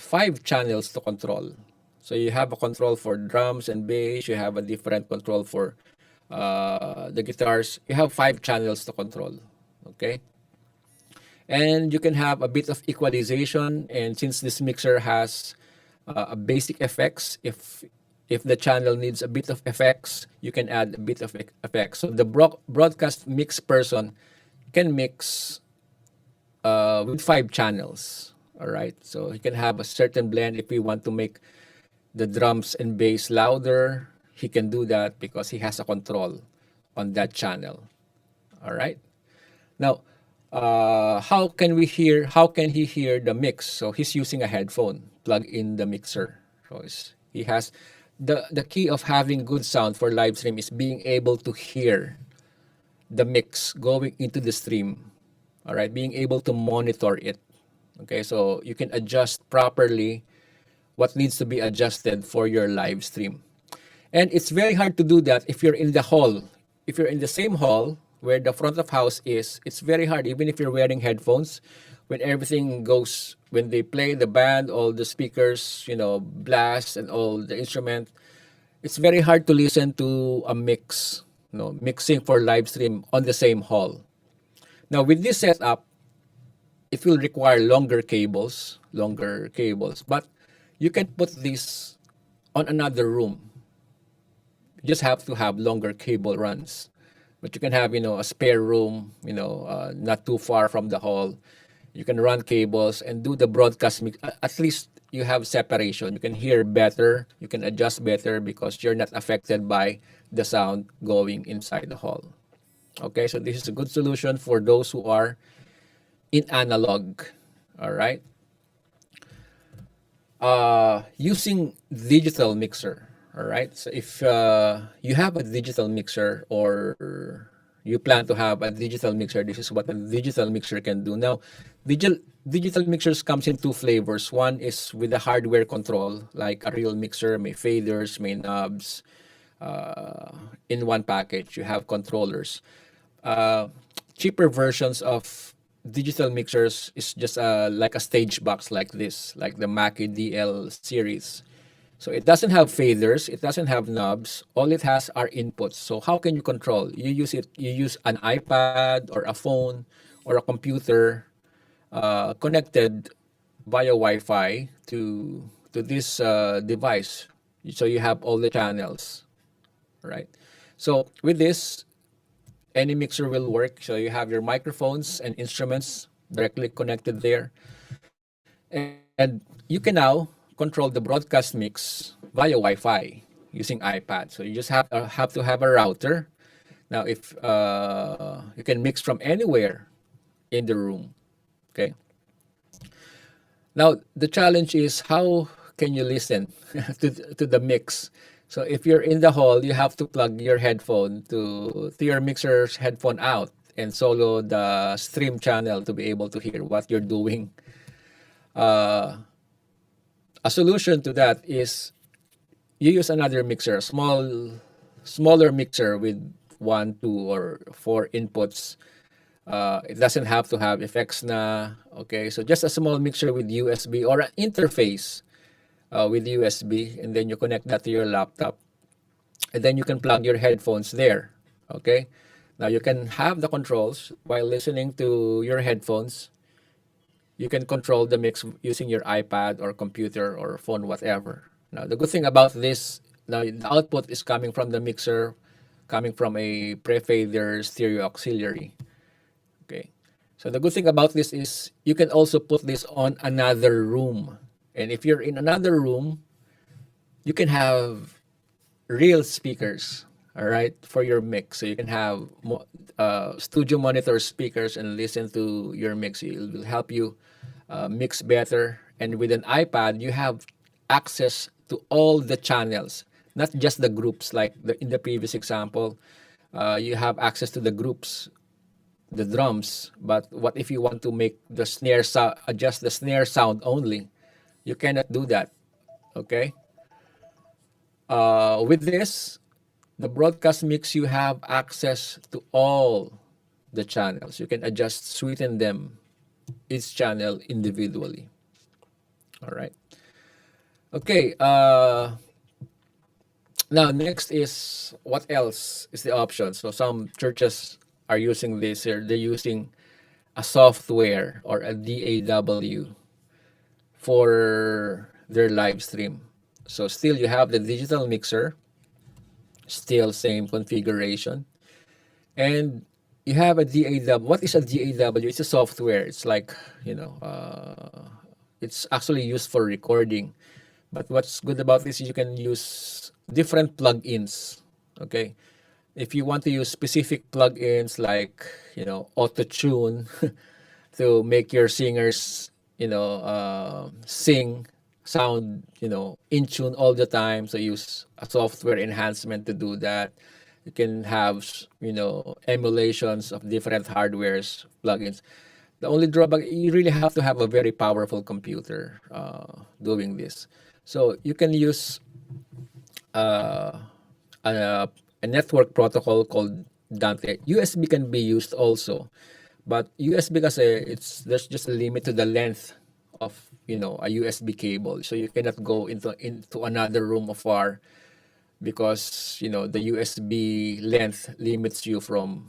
5 channels to control. So you have a control for drums and bass. You have a different control for the guitars. You have 5 channels to control. Okay, and you can have a bit of equalization. And since this mixer has a basic effects, if the channel needs a bit of effects, you can add a bit of effects. So the broadcast mix person can mix with 5 channels. All right, so he can have a certain blend. If we want to make the drums and bass louder, he can do that because he has a control on that channel. All right. Now, how can we hear? How can he hear the mix? So he's using a headphone. Plug in the mixer. So he has the key of having good sound for live stream is being able to hear the mix going into the stream. All right, being able to monitor it. Okay, so you can adjust properly what needs to be adjusted for your live stream. And it's very hard to do that if you're in the hall. If you're in the same hall where the front of house is, it's very hard, even if you're wearing headphones, when everything goes, when they play the band, all the speakers, blast and all the instrument, it's very hard to listen to a mix, mixing for live stream on the same hall. Now, with this setup, it will require longer cables, but you can put this on another room. You just have to have longer cable runs. But you can have, a spare room, not too far from the hall. You can run cables and do the broadcast mix. At least you have separation. You can hear better. You can adjust better because you're not affected by the sound going inside the hall. Okay, so this is a good solution for those who are in analog. All right. Using digital mixer. All right. So if you have a digital mixer or you plan to have a digital mixer, this is what a digital mixer can do. Now, digital mixers comes in 2 flavors. One is with the hardware control, like a real mixer, may faders, may knobs. In one package, you have controllers. Uh, Cheaper versions of digital mixers is just like a stage box like this, like the Mackie DL series. So it doesn't have faders, it doesn't have knobs. All it has are inputs. So how can you control? You use it. You use an iPad or a phone or a computer connected via Wi-Fi to this device. So you have all the channels, right? So with this, any mixer will work. So you have your microphones and instruments directly connected there. And you can now control the broadcast mix via Wi-Fi using iPad. So you just have to have a router. Now, if you can mix from anywhere in the room, okay. Now the challenge is how can you listen to the mix? So if you're in the hall, you have to plug your headphone to your mixer's headphone out and solo the stream channel to be able to hear what you're doing. Uh, a solution to that is you use another mixer, smaller mixer with 1, 2, or 4 inputs. It doesn't have to have effects na. Okay, so just a small mixer with USB or an interface with USB, and then you connect that to your laptop, and then you can plug your headphones there. Okay, now you can have the controls while listening to your headphones. You can control the mix using your iPad or computer or phone, whatever. Now, the good thing about this, now the output is coming from the mixer, coming from a pre-fader stereo auxiliary. Okay. So the good thing about this is you can also put this on another room. And if you're in another room, you can have real speakers, all right, for your mix. So you can have studio monitor speakers and listen to your mix. It will help you mix better. And with an iPad, you have access to all the channels, not just the groups like in the previous example. You have access to the groups, the drums. But what if you want to make the adjust the snare sound only? You cannot do that. Okay. With this, the broadcast mix, you have access to all the channels. You can adjust, sweeten them, each channel individually. All right. Okay. Now, next is what else is the option? So some churches are using this here. They're using a software or a DAW for their live stream. So still you have the digital mixer, still same configuration. And you have a DAW. What is a DAW? It's a software. It's like, it's actually used for recording. But what's good about this is you can use different plugins. Okay. If you want to use specific plugins like, auto tune to make your singers, sing, sound, in tune all the time. So use a software enhancement to do that. You can have, emulations of different hardwares, plugins. The only drawback, you really have to have a very powerful computer doing this. So you can use uh, a, a network protocol called Dante. USB can be used also, but USB kasi there's just a limit to the length of a USB cable. So you cannot go into another room afar because the USB length limits you from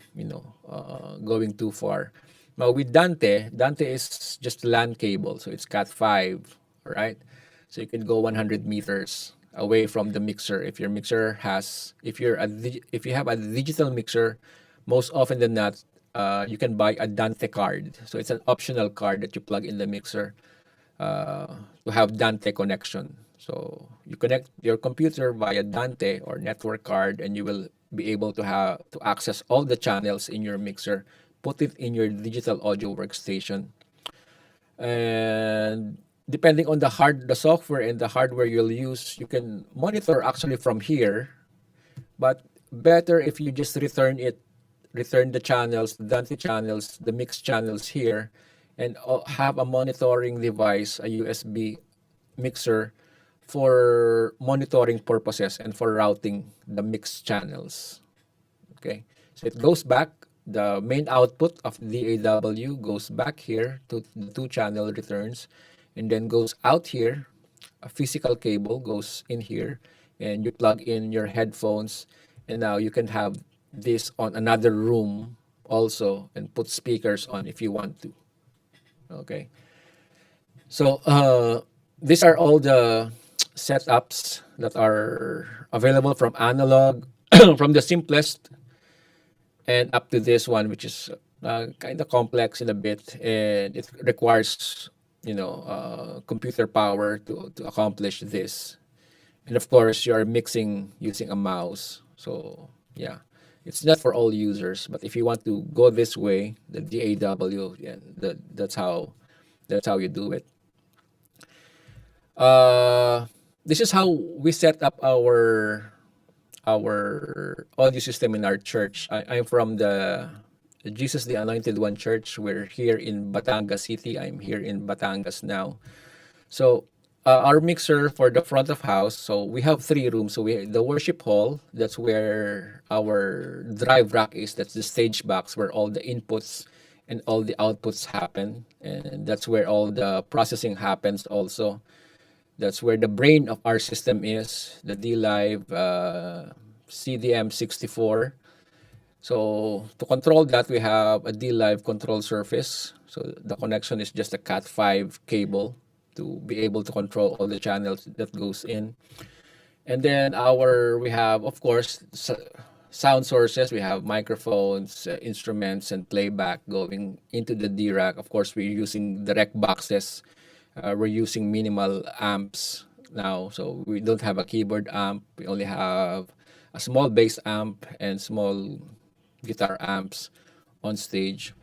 going too far. Now with Dante is just LAN cable, so it's Cat5, right? So you can go 100 meters away from the mixer. If your mixer has, if you have a digital mixer, most often than not, you can buy a Dante card. So it's an optional card that you plug in the mixer uh, to have Dante connection. So you connect your computer via Dante or network card, and you will be able to have to access all the channels in your mixer. Put it in your digital audio workstation, and depending on the software and the hardware you'll use, you can monitor actually from here. But better if you just return the channels, the Dante channels, the mixed channels here, and have a monitoring device, a USB mixer for monitoring purposes and for routing the mixed channels. Okay, so it goes back. The main output of DAW goes back here to the two channel returns, and then goes out here. A physical cable goes in here, and you plug in your headphones, and now you can have this on another room also and put speakers on if you want to. Okay. So these are all the setups that are available from analog, from the simplest and up to this one, which is kind of complex in a bit, and it requires computer power to accomplish this. And of course, you are mixing using a mouse. So yeah, it's not for all users. But if you want to go this way, the DAW, yeah, that's how you do it. Uh, this is how we set up our audio system in our church. I'm from the Jesus the Anointed One Church. We're here in Batangas City. I'm here in Batangas now. So our mixer for the front of house. So we have three rooms. So the worship hall. That's where our drive rack is. That's the stage box where all the inputs and all the outputs happen, and that's where all the processing happens. Also, that's where the brain of our system is. The D Live CDM64. So to control that, we have a D-Live control surface. So the connection is just a Cat5 cable to be able to control all the channels that goes in. And then we have, of course, sound sources. We have microphones, instruments, and playback going into the D-Rack. Of course, we're using direct boxes. We're using minimal amps now. So we don't have a keyboard amp. We only have a small bass amp and small guitar amps on stage.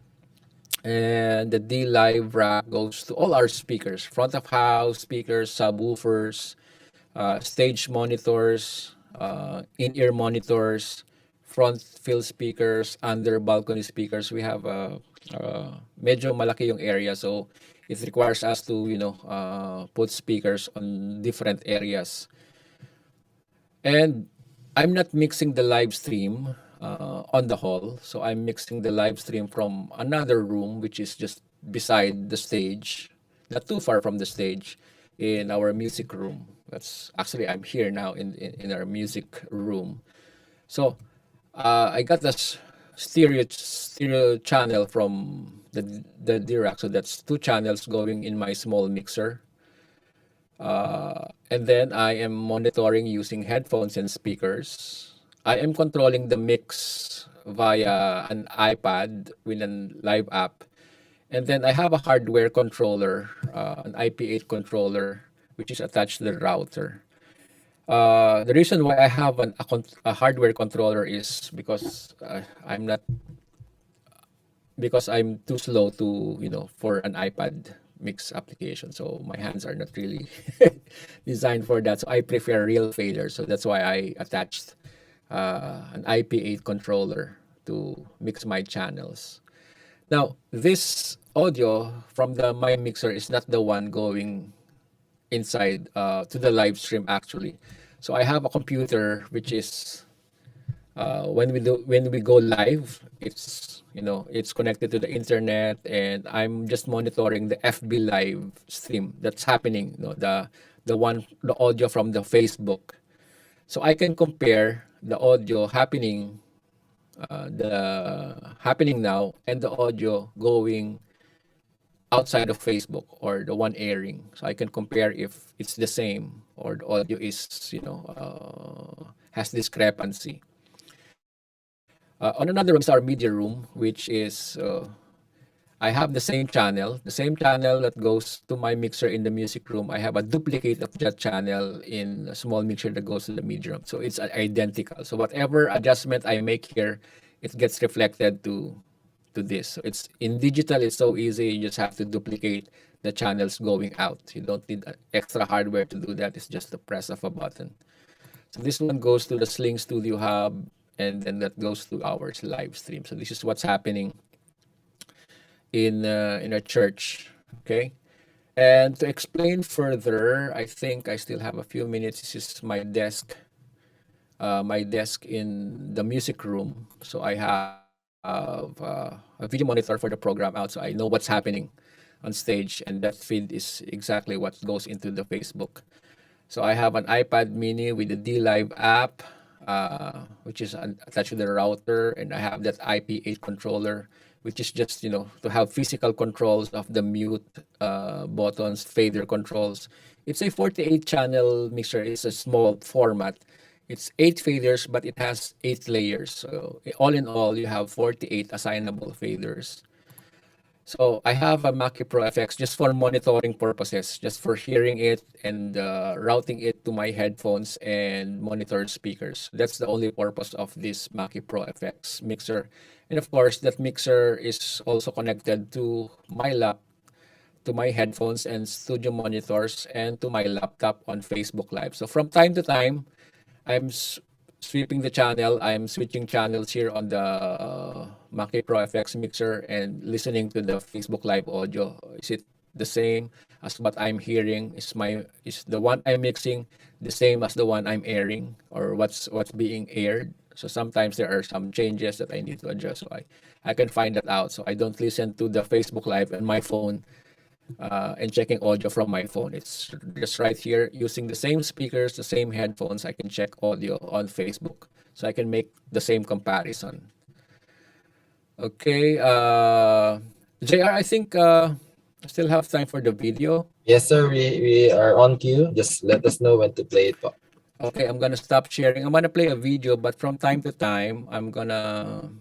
And the D Live rack goes to all our speakers, front of house speakers, subwoofers, stage monitors, in-ear monitors, front field speakers, under balcony speakers. We have medyo malaki yung area, so it requires us to put speakers on different areas. And I'm not mixing the live stream on the hall. So I'm mixing the live stream from another room, which is just beside the stage, not too far from the stage, in our music room. That's actually, I'm here now in our music room. So I got this stereo channel from the Dirac. So that's two channels going in my small mixer. And then I am monitoring using headphones and speakers. I am controlling the mix via an iPad with a live app. And then I have a hardware controller, an IP8 controller, which is attached to the router. The reason why I have a hardware controller is because I'm too slow to, for an iPad mix application. So my hands are not really designed for that. So I prefer real fader. So that's why I attached an IP8 controller to mix my channels. Now, this audio from the my mixer is not the one going inside to the live stream actually. So I have a computer which is when we go live, it's connected to the internet, and I'm just monitoring the FB live stream that's happening. The audio from the Facebook, so I can compare the audio happening now and the audio going outside of Facebook or the one airing. So I can compare if it's the same or the audio is has discrepancy. On another room is our media room, which is I have the same channel that goes to my mixer in the music room. I have a duplicate of that channel in a small mixer that goes to the media room. So it's identical. So whatever adjustment I make here, it gets reflected to this. So it's in digital. It's so easy. You just have to duplicate the channels going out. You don't need extra hardware to do that. It's just the press of a button. So this one goes to the Sling Studio Hub, and then that goes to our live stream. So this is what's happening in a church. Okay, and to explain further, I think I still have a few minutes. This is my desk in the music room. So I have a video monitor for the program out, so I know what's happening on stage, and that feed is exactly what goes into the Facebook. So I have an iPad mini with the D Live app, which is attached to the router, and I have that IP8 controller, which is just to have physical controls of the mute buttons, fader controls. It's a 48 channel mixer. It's a small format. It's 8 faders, but it has 8 layers. So all in all, you have 48 assignable faders. So I have a Mackie Pro FX just for monitoring purposes, just for hearing it and routing it to my headphones and monitored speakers. That's the only purpose of this Mackie Pro FX mixer. And of course, that mixer is also connected to my headphones and studio monitors and to my laptop on Facebook Live. So from time to time, I'm sweeping the channel. I'm switching channels here on the Mackie Pro FX mixer and listening to the Facebook Live audio. Is it the same as what I'm hearing? Is the one I'm mixing the same as the one I'm airing, or what's being aired? So sometimes there are some changes that I need to adjust. So I can find that out. So I don't listen to the Facebook Live on my phone and checking audio from my phone. It's just right here using the same speakers, the same headphones. I can check audio on Facebook, so I can make the same comparison. Okay, JR, I think I still have time for the video. Yes, sir. We are on cue. Just let us know when to play it po. Okay, I'm gonna stop sharing. I'm gonna play a video, but from time to time, I'm gonna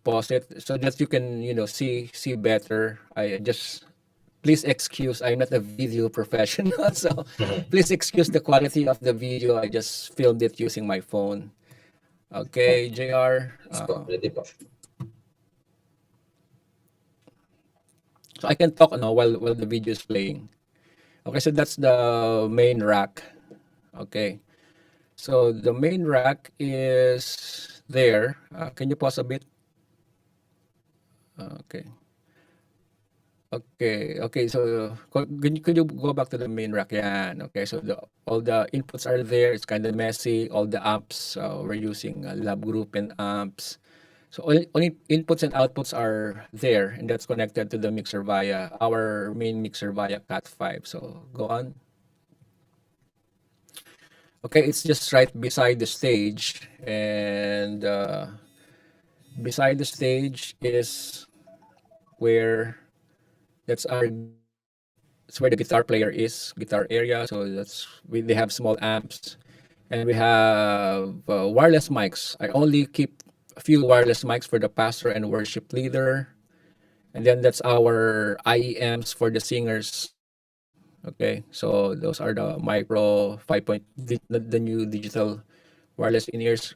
pause it so that you can see better. I just please excuse, I'm not a video professional, so please excuse the quality of the video. I just filmed it using my phone. Okay, JR. Yes po. Ready po. So I can talk now while the video is playing. Okay, so that's the main rack. Okay, so the main rack is there. Can you pause a bit? Okay. Okay. So could you go back to the main rack? Yeah. Okay. So all the inputs are there. It's kind of messy. All the amps, we're using lab group and amps. So only inputs and outputs are there, and that's connected to the mixer via our main mixer via Cat5. So go on. Okay, it's just right beside the stage, and beside the stage is where that's our it's where the guitar player is, guitar area. So they have small amps, and we have wireless mics. I only keep a few wireless mics for the pastor and worship leader, and then that's our IEMs for the singers. Okay, so those are the micro 5 the new digital wireless in-ears,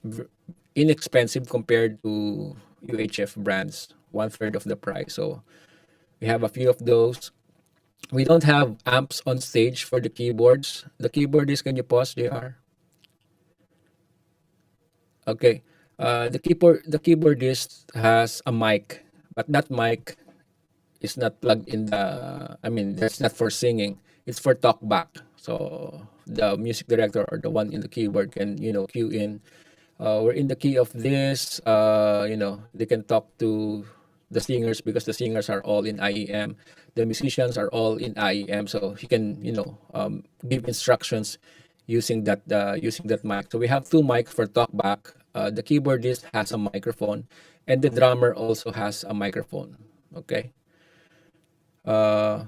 v- inexpensive compared to UHF brands, one third of the price. So we have a few of those. We don't have amps on stage for the keyboards. The keyboardist, can you pause, JR? Okay. The keyboardist has a mic, but that mic is not plugged in I mean, that's not for singing. It's for talkback. So the music director or the one in the keyboard can, cue in. We're in the key of this. They can talk to the singers because the singers are all in IEM. The musicians are all in IEM. So he can, give instructions using that mic. So we have two mics for talkback. The keyboardist has a microphone, and the drummer also has a microphone. Okay. Uh,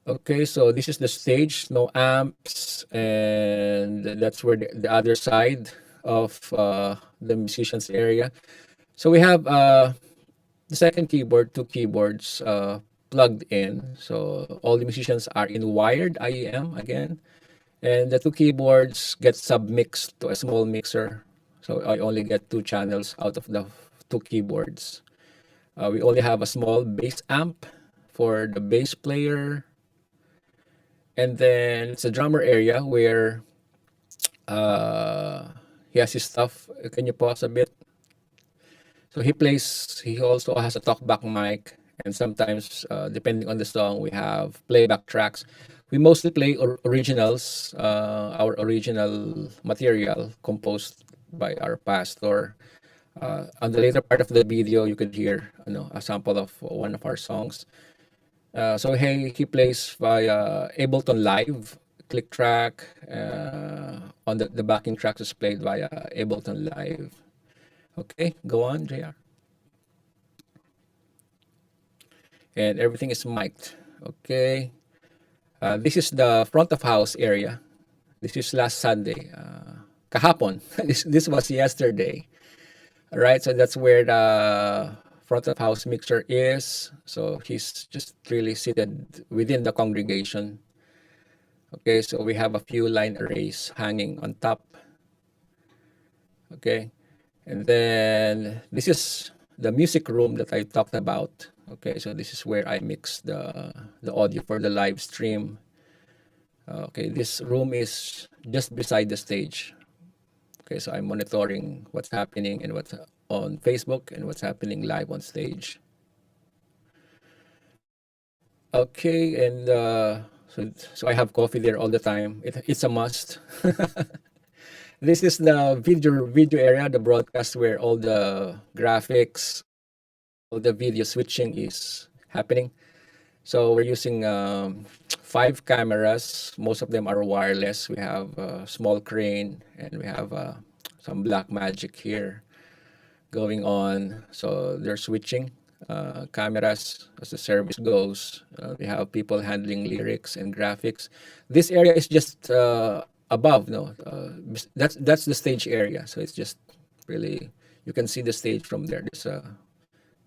okay, so this is the stage, no amps, and that's where the other side of the musicians area. So we have the second keyboard, two keyboards plugged in. So all the musicians are in wired IEM again, and the two keyboards get submixed to a small mixer. So I only get two channels out of the two keyboards. We only have a small bass amp for the bass player, and then it's a drummer area where uh, he has his stuff. Can you pause a bit? So he plays. He also has a talkback mic, and sometimes, depending on the song, we have playback tracks. We mostly play originals, our original material composed by our pastor. On the later part of the video, you could hear, a sample of one of our songs. So he plays via Ableton Live, click track. On the backing tracks is played via Ableton Live. Okay, go on, JR. And everything is mic'd. Okay. This is the front of house area. This is last Sunday. Kahapon. This was yesterday. All right. So that's where the front of house mixer is. So he's just really seated within the congregation. Okay. So we have a few line arrays hanging on top. Okay. And then this is the music room that I talked about. Okay, so this is where I mix the audio for the live stream. Okay, this room is just beside the stage. Okay, so I'm monitoring what's happening and what's on Facebook and what's happening live on stage. Okay, and so I have coffee there all the time. It's a must. This is the video area, the broadcast where all the graphics, all the video switching is happening. So we're using 5 cameras. Most of them are wireless. We have a small crane, and we have some black magic here going on. So they're switching cameras as the service goes. We have people handling lyrics and graphics. This area is just above. No, that's the stage area. So it's just really, you can see the stage from there. There's a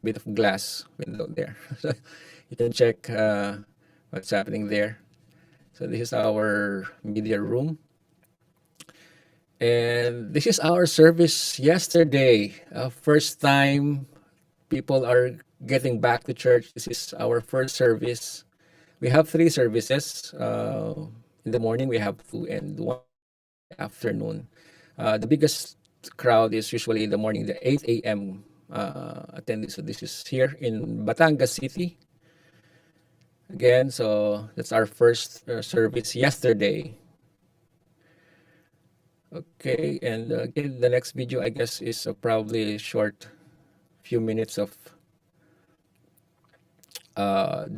bit of glass window there. So you can check what's happening there. So this is our media room. And this is our service yesterday. First time people are getting back to church. This is our first service. We have 3 services. In the morning, we have two, and one afternoon. The biggest crowd is usually in the morning, the 8 a.m. attendees. So this is here in Batangas City. Again, so that's our first service yesterday. Okay, and again, the next video, I guess, is probably a short few minutes of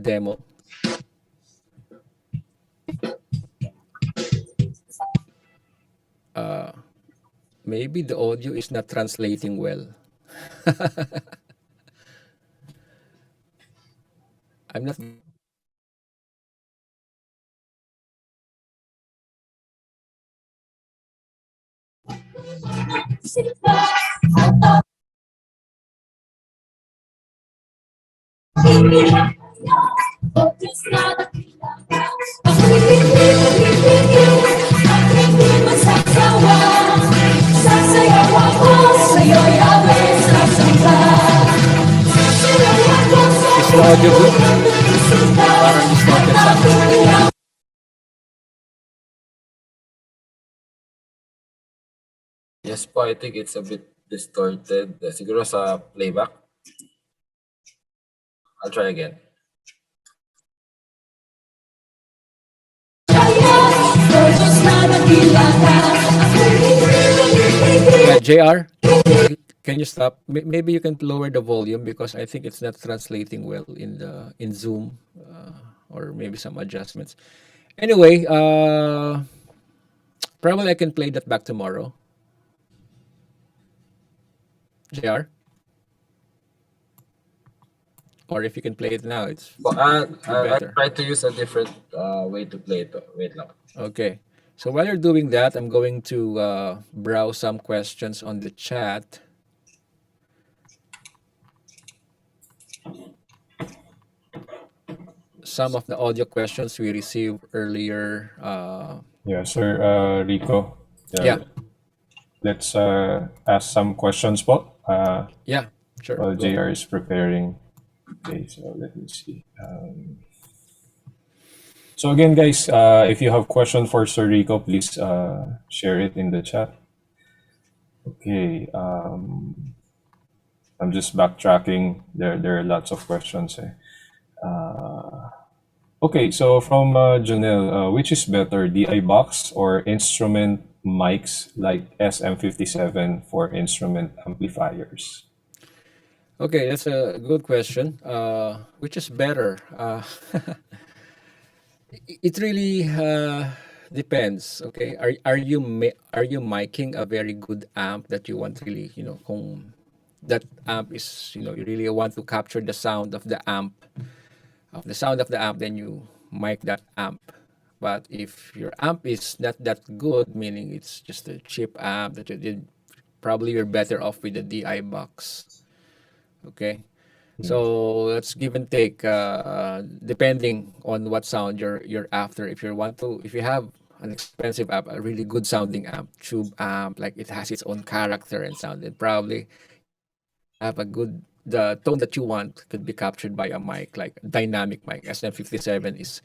demo. Maybe the audio is not translating well. I'm not. Is the audio good? Parang distorted sound. Yes po, I think it's a bit distorted. Siguro sa playback. I'll try again. Yeah, JR, can you stop? Maybe you can lower the volume because I think it's not translating well in Zoom, or maybe some adjustments. Anyway, probably I can play that back tomorrow. JR, or if you can play it now, it's I better. try to use a different way to play it. Wait lang. Okay. So while you're doing that, I'm going to browse some questions on the chat. Some of the audio questions we received earlier. Yeah, Sir Rico. Yeah. Let's ask some questions po. Yeah, sure. While Go. JR is preparing. Okay, so let me see. So again, guys, if you have question for Sir Rico, please share it in the chat. Okay, I'm just backtracking. There are lots of questions. Okay, so from Janelle, which is better, DI box or instrument mics like SM57 for instrument amplifiers? Okay, that's a good question. Which is better? It really depends. Okay, are you miking a very good amp that you want really, kung that amp is, you really want to capture the sound of the amp, then you mic that amp. But if your amp is not that good, meaning it's just a cheap amp that you did, probably you're better off with the DI box. Okay. So let's give and take, depending on what sound you're after. If you have an expensive amp, a really good sounding amp, tube amp, like it has its own character and sound, then probably have the tone that you want could be captured by a mic, like dynamic mic. SM57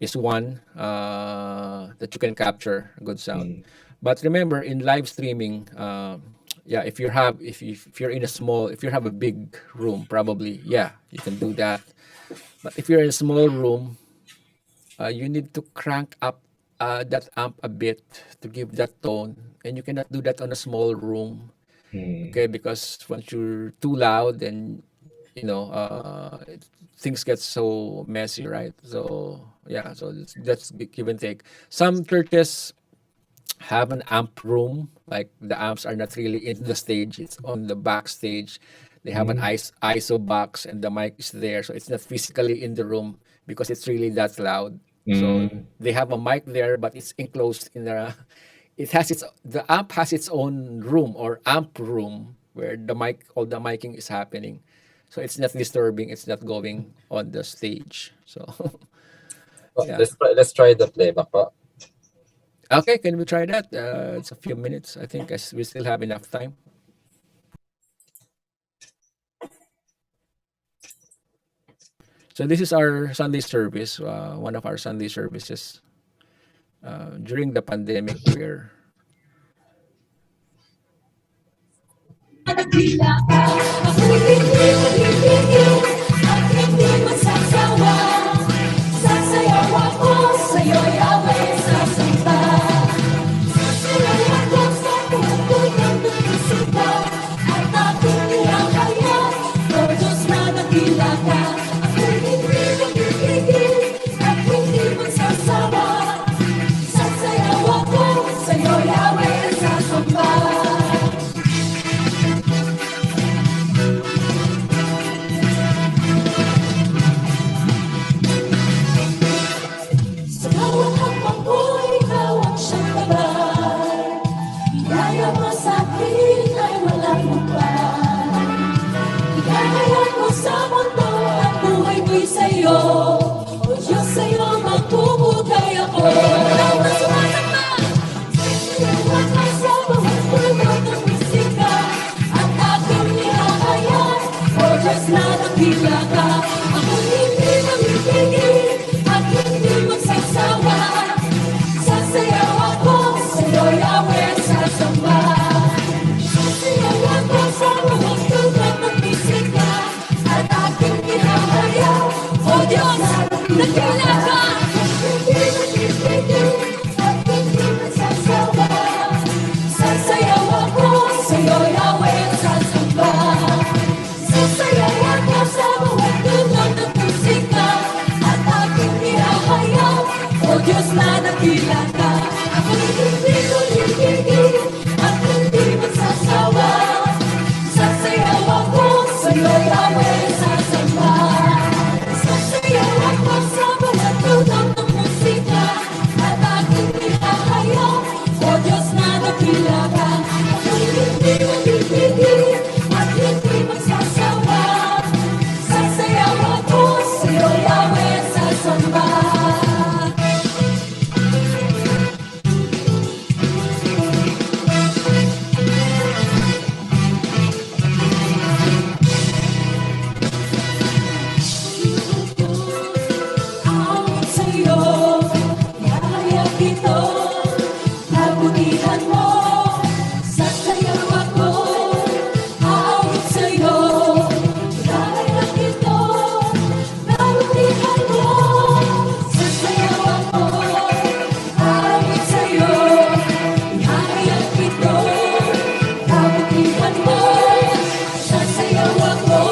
is one that you can capture a good sound. But remember, in live streaming, yeah, if you're in a small, if you have a big room, probably yeah, you can do that. But if you're in a small room, you need to crank up that amp a bit to give that tone, and you cannot do that on a small room. Okay, because once you're too loud, then things get so messy, right? So yeah, so that's give and take. Some churches have an amp room, like the amps are not really in the stage, it's on the backstage. They have an ISO box and the mic is there, so it's not physically in the room because it's really that loud. So they have a mic there, but it's enclosed in the amp has its own room or amp room where all the miking is happening. So it's not disturbing, it's not going on the stage. So yeah. Let's try the playback po. Okay, can we try that? It's a few minutes. I think we still have enough time. So this is our Sunday service, one of our Sunday services. During the pandemic, hindi magpipigil at hindi magsasawa. Sasayaw ako sa'yo, Yahweh, sasamba. Sasayaw ako sa tugtog ng musika at aking nihahayag, O Diyos na dakila ka. Ako'y hindi magpipigil at hindi magsasawa. Sasayaw ako sa'yo, Yahweh, sasamba. Sa bawat hakbang ko, ikaw ang siyang gabay. Biyaya mo sa'kin ay walang hukay. Ikahayag mo sa mundo ang buhay ko'y sa'yo. O Diyos, sa'yo magpupugay ako. Ikaw na sumasamba! Sasayaw ako sa bawat tulog ng musika at aking nihahayag, O Diyos na dakila ka. Ako'y hindi magpipigil at hindi magsasawa. Sasayaw ako sa'yo, Yahweh, sasamba. Sasayaw ako sa bawat tulog ng musika at aking nihahayag, O Diyos, dakila ka. Hindi magpipigil at hindi magsasawa. Sasayaw ako sa'yo, Yahweh, sasamba. Sasayaw ako sa bawat tulog ng musika at aking nihahayag, O Diyos na dakila ka. Ako'y hindi magpipigil at hindi magsasawa. Sasayaw ako sa'yo, Yahweh, sasamba. Sasayaw ako sa bawat tulog ng musika at aking nihahayag, O Diyos na dakila ka. Ako'y hindi magpipigil at hindi magsasawa. Sasayaw ako sa'yo, Yahweh, sasamba. Aawit sa'yo, yahayag ito, kabutihan mo, sasayaw ako. Aawit sa'yo, yahayag ito, kabutihan mo, sasayaw ako. Aawit sa'yo, yahayag ito, kabutihan mo, sasayaw ako.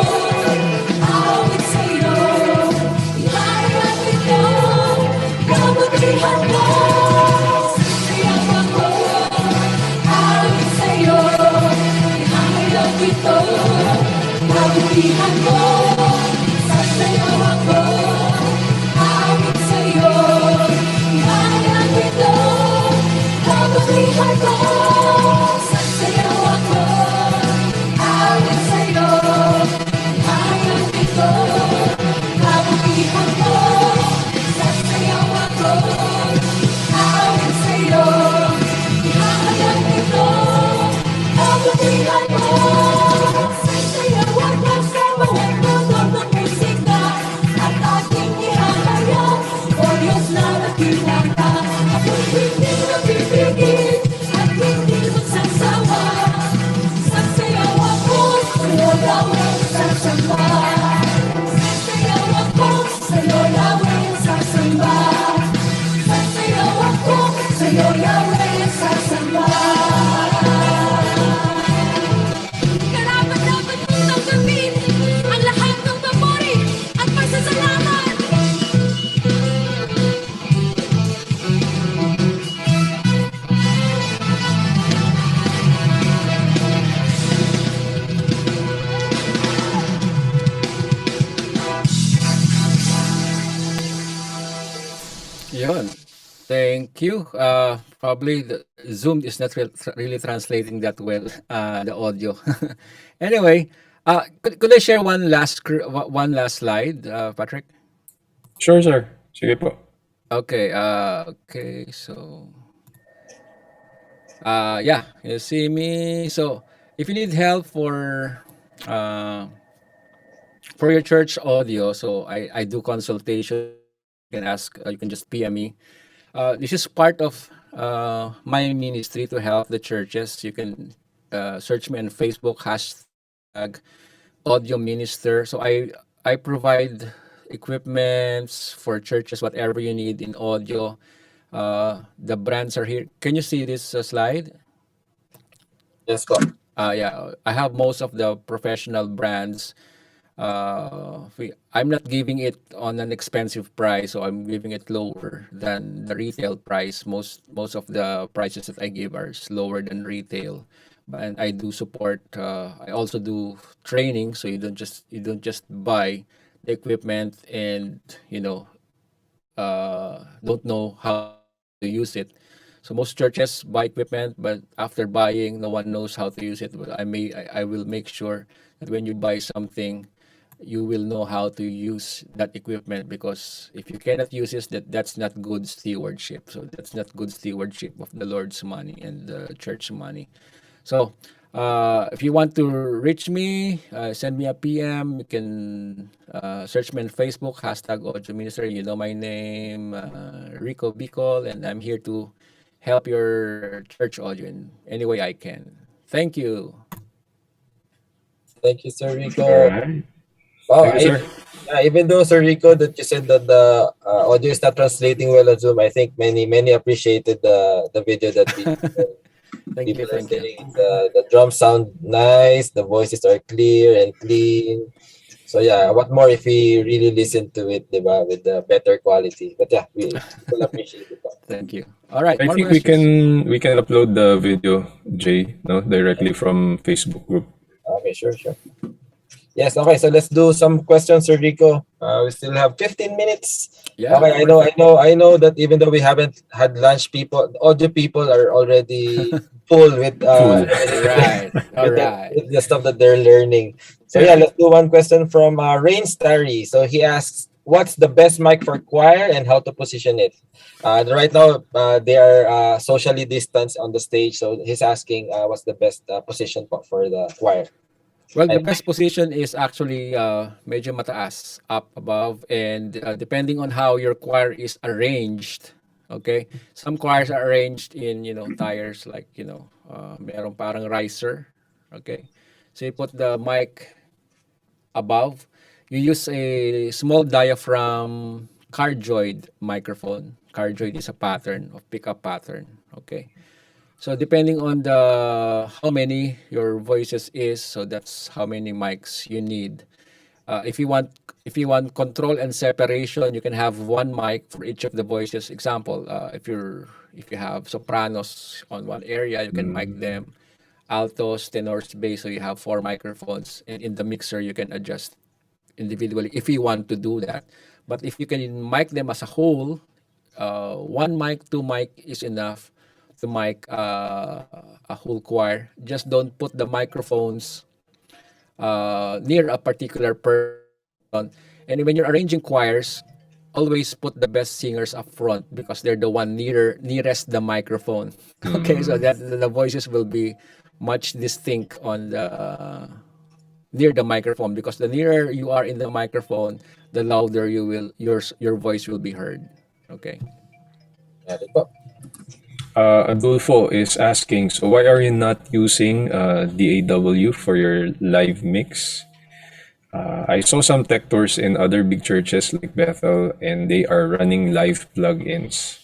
Aawit sa'yo, ihayag ito, kabutihan mo, sasayaw ako. Aawit sa'yo, ihayag ito, kabutihan mo, sasayaw ako. Aawit sa'yo, ihayag ito, kabutihan mo, sasayaw ako. Aawit sa'yo, ihayag ito, kabutihan mo, sasayaw ako. Aawit sa'yo, ihayag ito, kabutihan mo, sasayaw ako sa bawat tulog ng musika at aking ihahayag, O Diyos na dakila ka. Ako'y hindi magpipigil at hindi magsasawa. Sasayaw ako sa'yo, Yahweh, sasamba. Sasayaw ako sa'yo, Yahweh, sasamba. Sasayaw ako sa'yo, Yahweh, sasamba. Karapat-dapat mong tanggapin ang lahat ng papuri at pasasalamat. Yun. Thank you. Probably the Zoom is not really translating that well, the audio. Anyway, could I share one last slide, Patrick? Sure, sir. Sige po. Okay. Okay. So, yeah, you see me. So, if you need help uh, for your church audio, so I do consultation. You can ask. You can just PM me. This is part of my ministry to help the churches. You can search me on Facebook hashtag audio minister. So I provide equipments for churches, whatever you need in audio. The brands are here. Can you see this slide? Yes po. Yeah, I have most of the professional brands. I'm not giving it on an expensive price, so I'm giving it lower than the retail price. Most of the prices that I give are lower than retail, and I do support. I also do training, so you don't just buy the equipment and don't know how to use it. So most churches buy equipment, but after buying, no one knows how to use it. But I will make sure that when you buy something, you will know how to use that equipment, because if you cannot use it, that's not good stewardship. So that's not good stewardship of the Lord's money and the church money. So, if you want to reach me, send me a PM. You can search me on Facebook, hashtag Audio Minister. You know my name, Rico Bicol, and I'm here to help your church audio in any way I can. Thank you. Thank you, Sir All Rico. right. Wow, Thank you, sir. yeah, even though, Sir Rico, that you said that the audio is not translating well on Zoom, I think many appreciated the video that we. Thank you. People are Thank you. saying the drums sound nice, the voices are clear and clean. So yeah, what more if we really listen to it, diba, with the better quality? But yeah, we people appreciate it. Thank you. All right. I More think we questions. can upload the video, Jay, no, directly from Facebook group. Okay, sure. Yes, okay. So let's do some questions, Sir Rico. We still have 15 minutes. Yeah. Okay, Perfect. I know that even though we haven't had lunch, audio people are already full with Full. Right. All right. with the stuff that they're learning. So yeah, Yeah. let's do one question from Rain Starry. So he asks, "What's the best mic for choir and how to position it?" Right now, they are socially distanced on the stage. So he's asking, "What's the best position for the choir?" Well, the And best position is actually medyo mataas, up above, and depending on how your choir is arranged, okay? Some choirs are arranged in, tires like, merong parang riser, okay? So you put the mic above. You use a small diaphragm cardioid microphone. Cardioid is a pattern of pickup pattern, okay? So depending on the how many your voices is, so that's how many mics you need. If you want control and separation, you can have one mic for each of the voices. Example, if you have sopranos on one area, you can mic them. Altos, tenors, bass, so you have four microphones, and in the mixer you can adjust individually if you want to do that. But if you can mic them as a whole, one mic, two mic is enough to mic a whole choir. Just don't put the microphones near a particular person. And when you're arranging choirs, always put the best singers up front because they're the one nearest the microphone. Okay, so that the voices will be much distinct on the near the microphone, because the nearer you are in the microphone, the louder your voice will be heard. Okay. yeah, di po. Adolfo is asking, so why are you not using DAW for your live mix? I saw some tech tours in other big churches like Bethel, and they are running live plugins.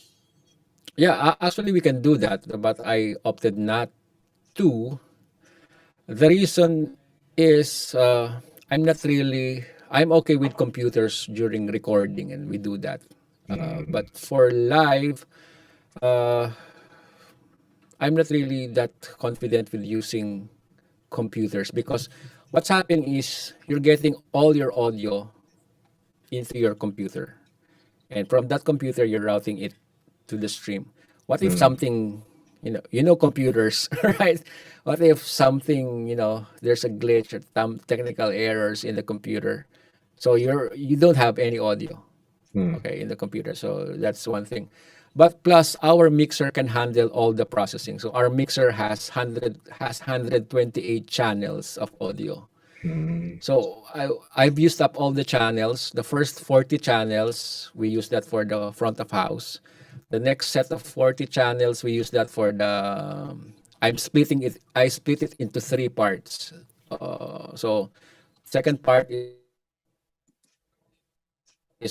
Yeah, actually we can do that, but I opted not to. The reason is I'm okay with computers during recording, and we do that. But for live, uh, I'm not really that confident with using computers, because what's happening is you're getting all your audio into your computer, and from that computer you're routing it to the stream. What if something, computers, right? What if something, there's a glitch or some technical errors in the computer, so you don't have any audio, okay, in the computer. So that's one thing. But plus our mixer can handle all the processing. So our mixer has 128 channels of audio. So I've used up all the channels. The first 40 channels, we use that for the front of house. The next set of 40 channels, we use that for the. I split it into three parts. So Second part is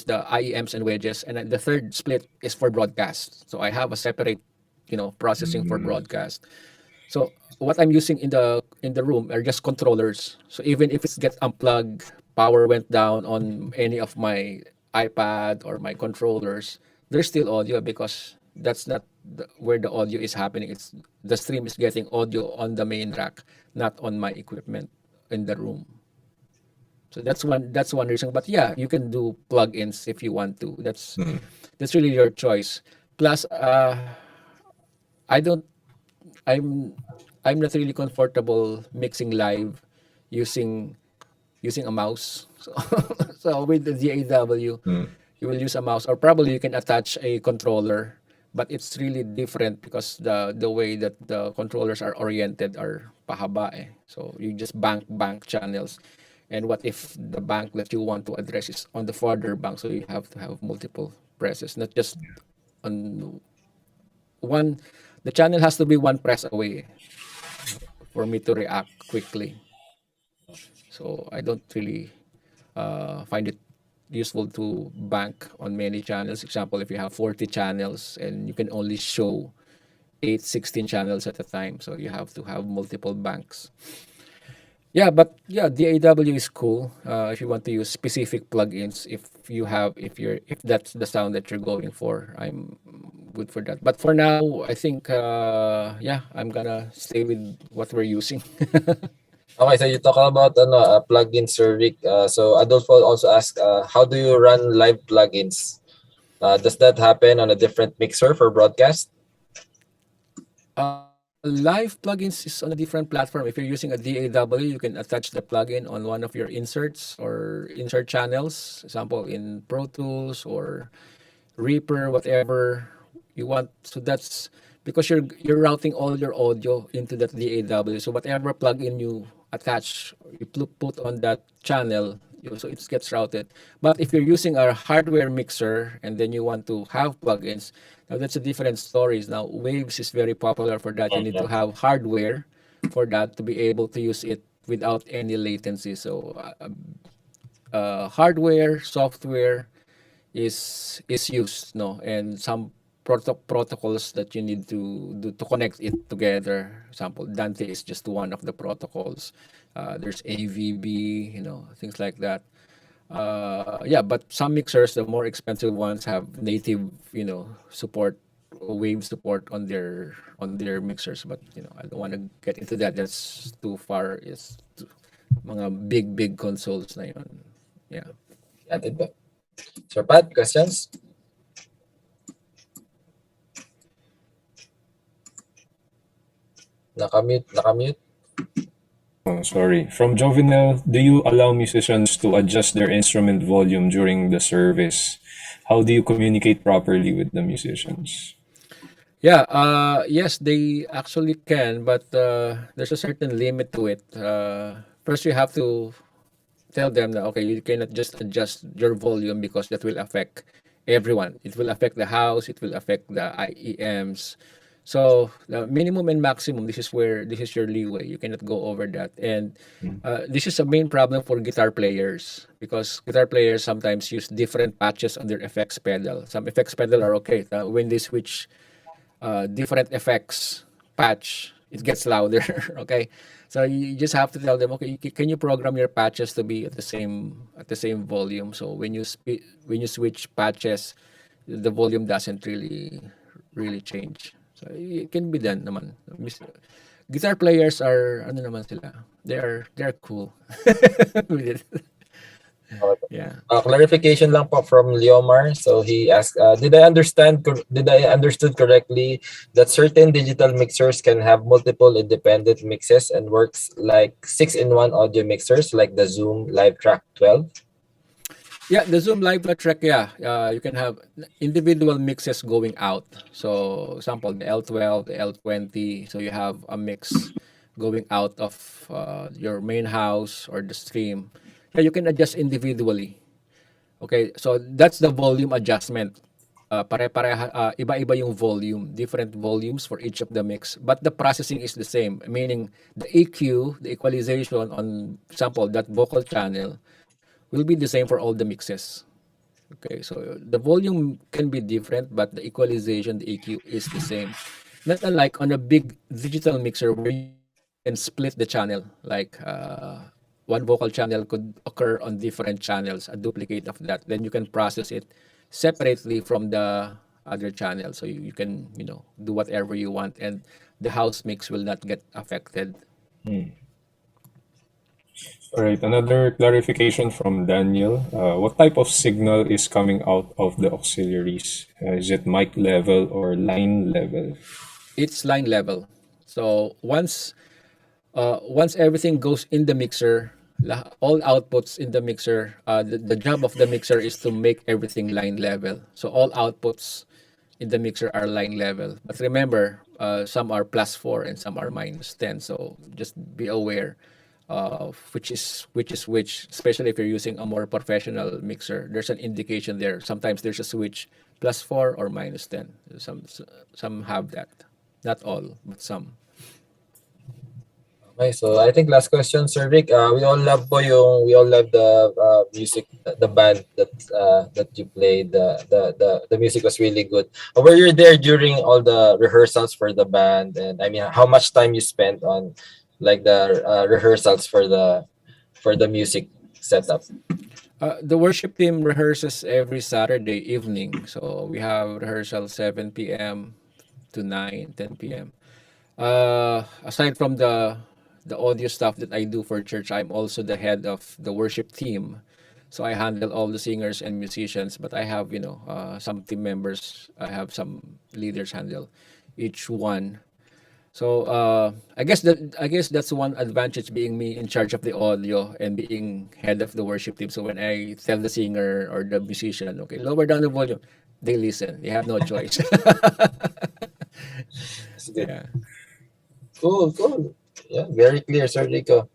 the IEMs and wedges, and then the third split is for broadcast. So I have a separate, processing for broadcast. So what I'm using in the room are just controllers. So even if it gets unplugged, power went down on any of my iPad or my controllers, there's still audio because that's not where the audio is happening. It's the stream is getting audio on the main rack, not on my equipment in the room. So that's one reason. But yeah, you can do plugins if you want to. That's really your choice. Plus, I don't I'm I'm not really comfortable mixing live using using a mouse. So, so with the DAW, you will use a mouse, or probably you can attach a controller, but it's really different because the way that the controllers are oriented are pahaba eh. So you just bank channels. And what if the bank that you want to address is on the farther bank? So you have to have multiple presses, not just on one. The channel has to be one press away for me to react quickly. So I don't really find it useful to bank on many channels. Example, if you have 40 channels and you can only show 16 channels at a time, so you have to have multiple banks. Yeah, but yeah, DAW is cool if you want to use specific plugins. If that's the sound that you're going for, I'm good for that. But for now, I think yeah, I'm gonna stay with what we're using. Okay, so you talk about plugins, Sir Rick. So Adolfo also asked, how do you run live plugins? Does that happen on a different mixer for broadcast? Live plugins is on a different platform. If you're using a DAW, you can attach the plugin on one of your inserts or insert channels, example in Pro Tools or Reaper, whatever you want. So that's because you're routing all your audio into that DAW. So whatever plugin you attach, you put on that channel, so it gets routed. But if you're using a hardware mixer and then you want to have plugins, now that's a different story. Now Waves is very popular for that. You need to have hardware for that to be able to use it without any latency. So hardware, software is used, no, and some protocols that you need to do to connect it together. Example, Dante is just one of the protocols. There's AVB, things like that. Yeah, but some mixers, the more expensive ones, have native, support, wave support on their mixers. But I don't want to get into that. That's too far. It's mga big consoles na yun. Yeah. Got it ba? Sir Pat, questions? Nakamute. Oh, sorry. From Jovinel, do you allow musicians to adjust their instrument volume during the service? How do you communicate properly with the musicians? Yeah, yes, they actually can, but there's a certain limit to it. First, you have to tell them that okay, you cannot just adjust your volume because that will affect everyone. It will affect the house. It will affect the IEMs. So the minimum and maximum. This is your leeway. You cannot go over that. And this is a main problem for guitar players because guitar players sometimes use different patches on their effects pedal. Some effects pedal are okay. When they switch different effects patch, it gets louder. Okay, so you just have to tell them, okay, can you program your patches to be at the same volume? So when you switch patches, the volume doesn't really change. So it can be done naman. Guitar players are ano naman sila? They're cool with it. Okay. Yeah. Clarification lang po from Leomar. So he asked, did I understood correctly that certain digital mixers can have multiple independent mixes and works like 6-in-1 audio mixers like the Zoom Live Track 12? Yeah, the Zoom Live track, yeah, you can have individual mixes going out. So, example, the L12, the L20. So you have a mix going out of your main house or the stream. Yeah, you can adjust individually. Okay, so that's the volume adjustment. iba-iba yung volume, different volumes for each of the mix, but the processing is the same, meaning the EQ, the equalization on example that vocal channel will be the same for all the mixes. Okay, so the volume can be different, but the equalization, the EQ is the same. Not unlike on a big digital mixer where you can split the channel, like one vocal channel could occur on different channels, a duplicate of that. Then you can process it separately from the other channel, so you can do whatever you want, and the house mix will not get affected. All right, another clarification from Daniel. What type of signal is coming out of the auxiliaries? Is it mic level or line level? It's line level. So once everything goes in the mixer, all outputs in the mixer, the job of the mixer is to make everything line level. So all outputs in the mixer are line level. But remember, some are +4 and some are -10. So just be aware of which, especially if you're using a more professional mixer. There's an indication there. Sometimes there's a switch +4 or -10. Some have that. Not all, but some. Okay, so I think last question, Sir Rick. We all love the music, the band that you played. The music was really good. Were you there during all the rehearsals for the band? And I mean, how much time you spent on like the rehearsals for the music setup? The worship team rehearses every Saturday evening. So we have rehearsal 7 p.m. to 9, 10 p.m. Aside from the audio stuff that I do for church, I'm also the head of the worship team. So I handle all the singers and musicians, but I have, some team members. I have some leaders handle each one. So I guess that's one advantage being me in charge of the audio and being head of the worship team. So when I tell the singer or the musician, okay, lower down the volume, they listen. They have no choice. It's good. Yeah. Cool, cool. Yeah, very clear, Sir Rico.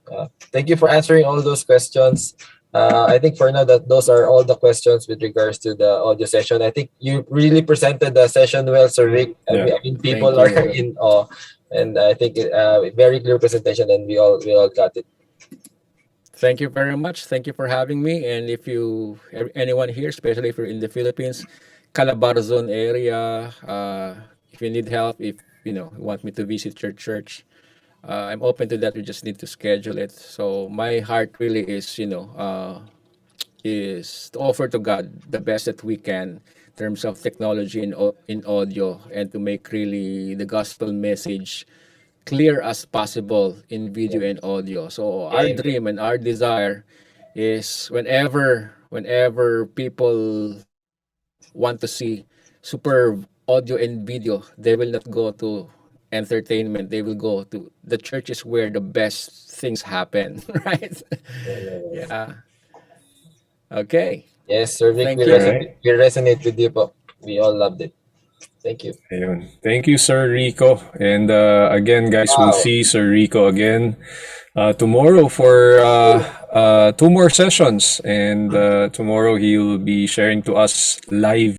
Thank you for answering all those questions. I think for now that those are all the questions with regards to the audio session. I think you really presented the session well, Sir Rick. Yeah. I mean, Thank people are you. in awe, and I think very clear presentation, and we all got it. Thank you very much. Thank you for having me. And if anyone here, especially if you're in the Philippines, Calabarzon area, if you need help, if you want me to visit your church, I'm open to that. We just need to schedule it. So my heart really is to offer to God the best that we can in terms of technology in audio, and to make really the gospel message clear as possible in video and audio. So our Amen. dream and our desire is whenever people want to see superb audio and video, they will not go to entertainment. They will go to the churches where the best things happen, right? Amen. Yeah. Okay. Yes, Sir Rick, Thank All you. right. we resonate with you, po. We all loved it. Thank you. Ayun. Thank you, Sir Rico. And again, guys, we'll Wow. see Sir Rico again tomorrow for two more sessions. And tomorrow he'll be sharing to us live